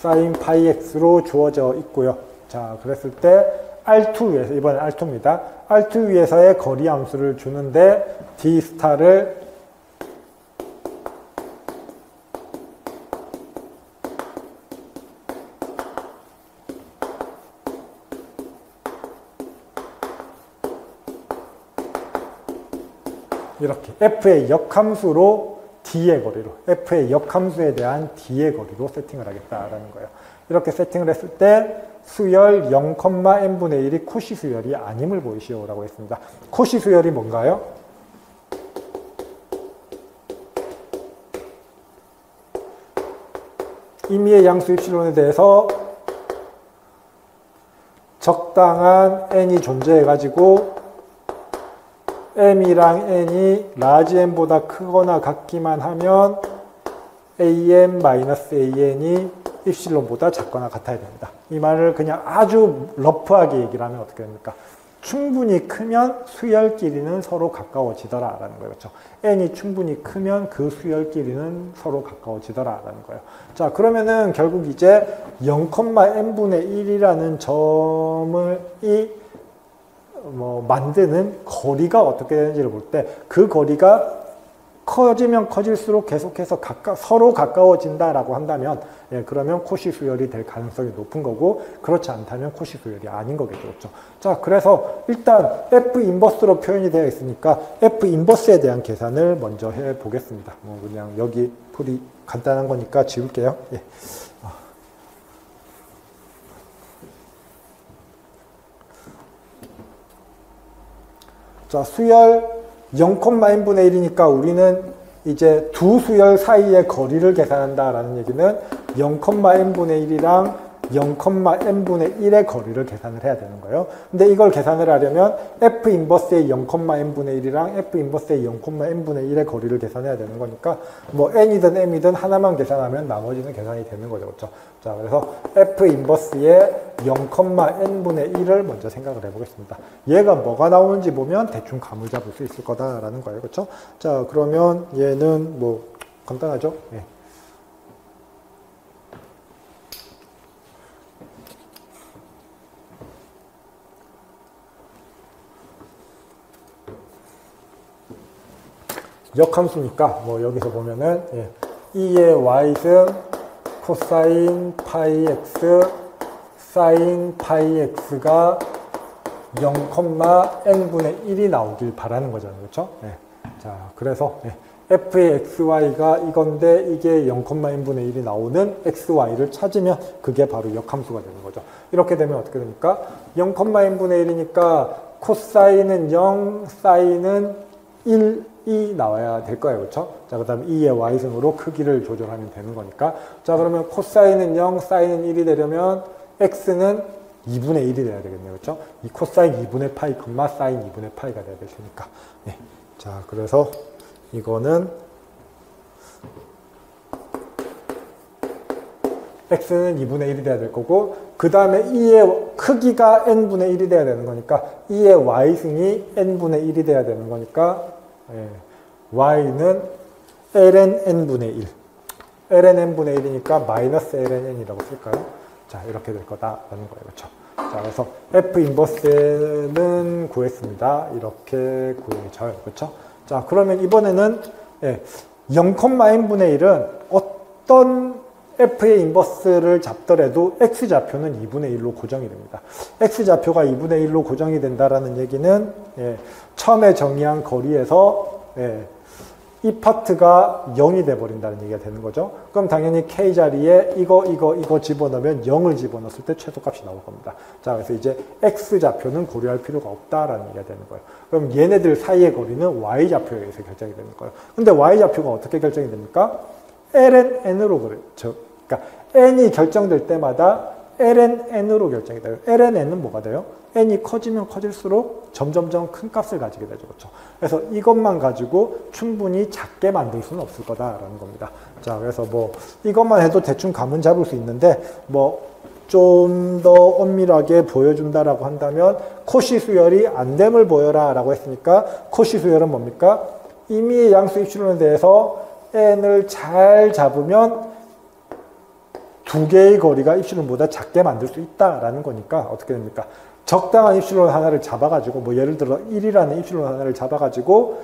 사인 파이 x로 주어져 있고요. 자, 그랬을 때 R2 위에서, 이번엔 R2입니다. R2 위에서의 거리 함수를 주는데 d 스타를 이렇게 f의 역함수로 d의 거리로, f의 역함수에 대한 d의 거리로 세팅을 하겠다라는 거예요. 이렇게 세팅을 했을 때 수열 0,n분의 1이 코시 수열이 아님을 보이시오라고 했습니다. 코시 수열이 뭔가요? 임의의 양수 입실론에 대해서 적당한 n이 존재해가지고 m이랑 n이 라지 n보다 크거나 같기만 하면 am-an이 입실론보다 작거나 같아야 됩니다. 이 말을 그냥 아주 러프하게 얘기를 하면 어떻게 됩니까? 충분히 크면 수열끼리는 서로 가까워지더라 라는 거예요. 그렇죠? n이 충분히 크면 그 수열끼리는 서로 가까워지더라 라는 거예요. 자, 그러면은 결국 이제 0,n분의 1이라는 점을 만드는 거리가 어떻게 되는지를 볼 때 그 거리가 커지면 커질수록 계속해서 서로 가까워진다라고 한다면 그러면 코시 수열이 될 가능성이 높은 거고 그렇지 않다면 코시 수열이 아닌 거겠죠. 그렇죠? 자, 그래서 일단 F 인버스로 표현이 되어 있으니까 F 인버스에 대한 계산을 먼저 해 보겠습니다. 뭐 그냥 여기 풀이 간단한 거니까 지울게요. 예. 자, 수열 0,n분의 1이니까 우리는 이제 두 수열 사이의 거리를 계산한다라는 얘기는 0,n분의 1이랑 0,n분의 1의 거리를 계산을 해야 되는 거예요. 근데 이걸 계산을 하려면 F 인버스의 0,n분의 1이랑 F 인버스의 0,n분의 1의 거리를 계산해야 되는 거니까 뭐 n이든 m이든 하나만 계산하면 나머지는 계산이 되는 거죠. 그렇죠? 자, 그래서 F 인버스의 0,n분의 1을 먼저 생각을 해보겠습니다. 얘가 뭐가 나오는지 보면 대충 감을 잡을 수 있을 거다라는 거예요. 그렇죠? 자, 그러면 얘는 뭐 간단하죠? 예. 역함수니까 뭐 여기서 보면은 2의 y승 코사인 파이 x 사인 파이 x가 0,n분의 1이 나오길 바라는 거잖아요. 그렇죠? 자, 그래서 f의 xy가 이건데 이게 0,n분의 1이 나오는 xy를 찾으면 그게 바로 역함수가 되는 거죠. 이렇게 되면 어떻게 됩니까? 0,n분의 1이니까 코사인은 0, 사인은 1이 나와야 될 거예요. 그렇죠? 자, 그 다음에 2의 y승으로 크기를 조절하면 되는 거니까. 자, 그러면 코사인은 0, 사인은 1이 되려면 x는 2분의 1이 돼야 되겠네요. 그렇죠? 이 코사인 2분의 파이, 사인 2분의 파이가 돼야 되니까. 네. 자, 그래서 이거는 x는 2분의 1이 돼야 될 거고, 그 다음에 2의 크기가 n분의 1이 돼야 되는 거니까 2의 y승이 n분의 1이 돼야 되는 거니까 y는 ln n분의 1 ln n분의 1이니까 마이너스 ln n이라고 쓸까요? 자, 이렇게 될 거다라는 거예요. 그렇죠? 자, 그래서 F 인버스는 구했습니다. 이렇게 구해져요. 그렇죠? 자, 그러면 이번에는 0,n분의 1은 어떤 F의 인버스를 잡더라도 X좌표는 2분의 1로 고정이 됩니다. X좌표가 2분의 1로 고정이 된다라는 얘기는 처음에 정의한 거리에서 이 파트가 0이 돼버린다는 얘기가 되는 거죠. 그럼 당연히 K 자리에 이거 집어넣으면 0을 집어넣었을 때 최소값이 나올 겁니다. 자, 그래서 이제 X좌표는 고려할 필요가 없다라는 얘기가 되는 거예요. 그럼 얘네들 사이의 거리는 Y좌표에 의해서 결정이 되는 거예요. 근데 Y좌표가 어떻게 결정이 됩니까? ln n으로 그렇죠. 그러니까 n이 결정될 때마다 ln n으로 결정이 돼요. ln n은 뭐가 돼요? n이 커지면 커질수록 점점점 큰 값을 가지게 되죠. 그렇죠? 그래서 이것만 가지고 충분히 작게 만들 수는 없을 거다라는 겁니다. 자, 그래서 뭐 이것만 해도 대충 감은 잡을 수 있는데 뭐 좀 더 엄밀하게 보여준다라고 한다면 코시 수열이 안 됨을 보여라 라고 했으니까 코시 수열은 뭡니까? 임의의 양수 입실론에 대해서 n을 잘 잡으면 두 개의 거리가 입실론보다 작게 만들 수 있다라는 거니까 어떻게 됩니까? 적당한 입실론 하나를 잡아가지고 뭐 예를 들어 1이라는 입실론 하나를 잡아가지고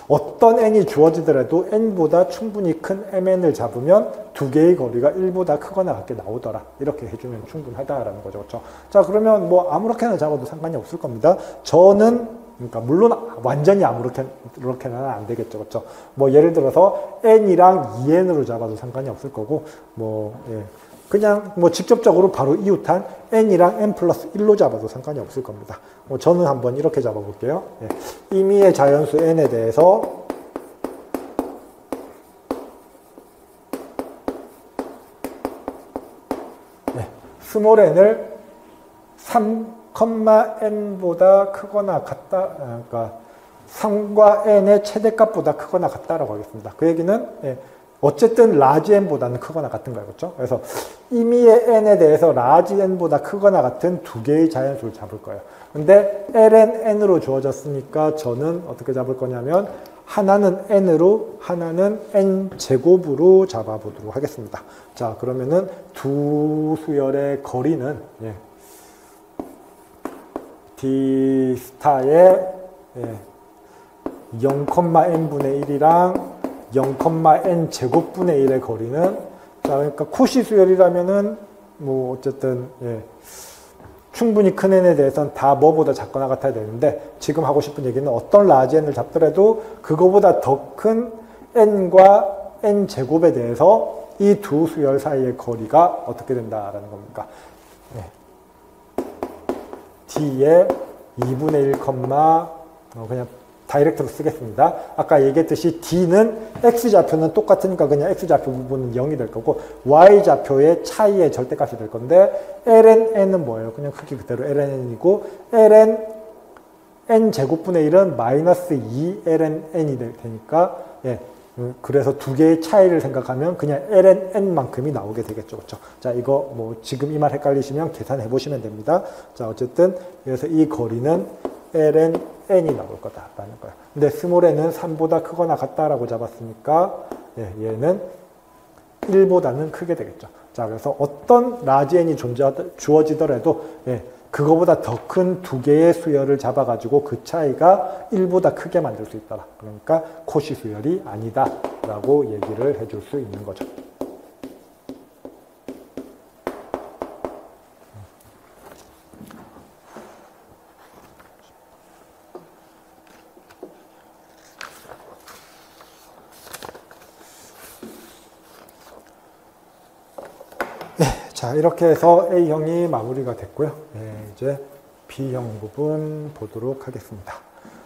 어떤 n이 주어지더라도 n보다 충분히 큰 mn을 잡으면 두 개의 거리가 1보다 크거나 같게 나오더라. 이렇게 해주면 충분하다라는 거죠. 그렇죠? 자, 그러면 뭐 아무렇게나 잡아도 상관이 없을 겁니다. 저는 그러니까 물론 완전히 아무렇게는 안 되겠죠. 그렇죠? 뭐 예를 들어서 n이랑 2n으로 잡아도 상관이 없을 거고 뭐 그냥 뭐 직접적으로 바로 이웃한 n이랑 n 플러스 1로 잡아도 상관이 없을 겁니다. 저는 한번 이렇게 잡아볼게요. 임의의 자연수 n에 대해서 스몰 n을 3,n보다 크거나 같다, 그러니까 3과 n의 최대값보다 크거나 같다라고 하겠습니다. 그 얘기는 어쨌든 라지 n보다는 크거나 같은 거예요. 그렇죠? 그래서 임의의 n에 대해서 라지 n보다 크거나 같은 두 개의 자연수를 잡을 거예요. 근데 ln n으로 주어졌으니까 저는 어떻게 잡을 거냐면 하나는 n으로 하나는 n 제곱으로 잡아보도록 하겠습니다. 자, 그러면은 두 수열의 거리는 d 스타의 0,n분의 1이랑 0,n 제곱분의 1의 거리는, 자, 그러니까 코시 수열이라면은 뭐 어쨌든 예, 충분히 큰 n에 대해서는 다 뭐보다 작거나 같아야 되는데, 지금 하고 싶은 얘기는 어떤 라지 n을 잡더라도 그거보다 더 큰 n과 n 제곱에 대해서 이 두 수열 사이의 거리가 어떻게 된다라는 겁니까? 네. d의 2분의 1, 그냥 다이렉트로 쓰겠습니다. 아까 얘기했듯이 d는 x좌표는 똑같으니까 그냥 x좌표 부분은 0이 될 거고, y좌표의 차이의 절대값이 될 건데, ln n은 뭐예요? 그냥 크기 그대로 ln n이고, ln n 제곱분의 1은 마이너스 2 ln n이 되니까, 예, 그래서 두 개의 차이를 생각하면 그냥 ln n만큼이 나오게 되겠죠. 그렇죠? 자, 이거 뭐 지금 이 말 헷갈리시면 계산해 보시면 됩니다. 자, 어쨌든 그래서 이 거리는 ln n이 나올 거다라는 거예요. 근데 스몰 n은 3보다 크거나 같다라고 잡았으니까 예, 얘는 1보다는 크게 되겠죠. 자, 그래서 어떤 라지 n이 주어지더라도 예, 그거보다 더 큰 두 개의 수열을 잡아가지고 그 차이가 1보다 크게 만들 수 있더라. 그러니까 코시 수열이 아니다라고 얘기를 해줄 수 있는 거죠. 자, 이렇게 해서 A형이 마무리가 됐고요. 네, 이제 B형 부분 보도록 하겠습니다.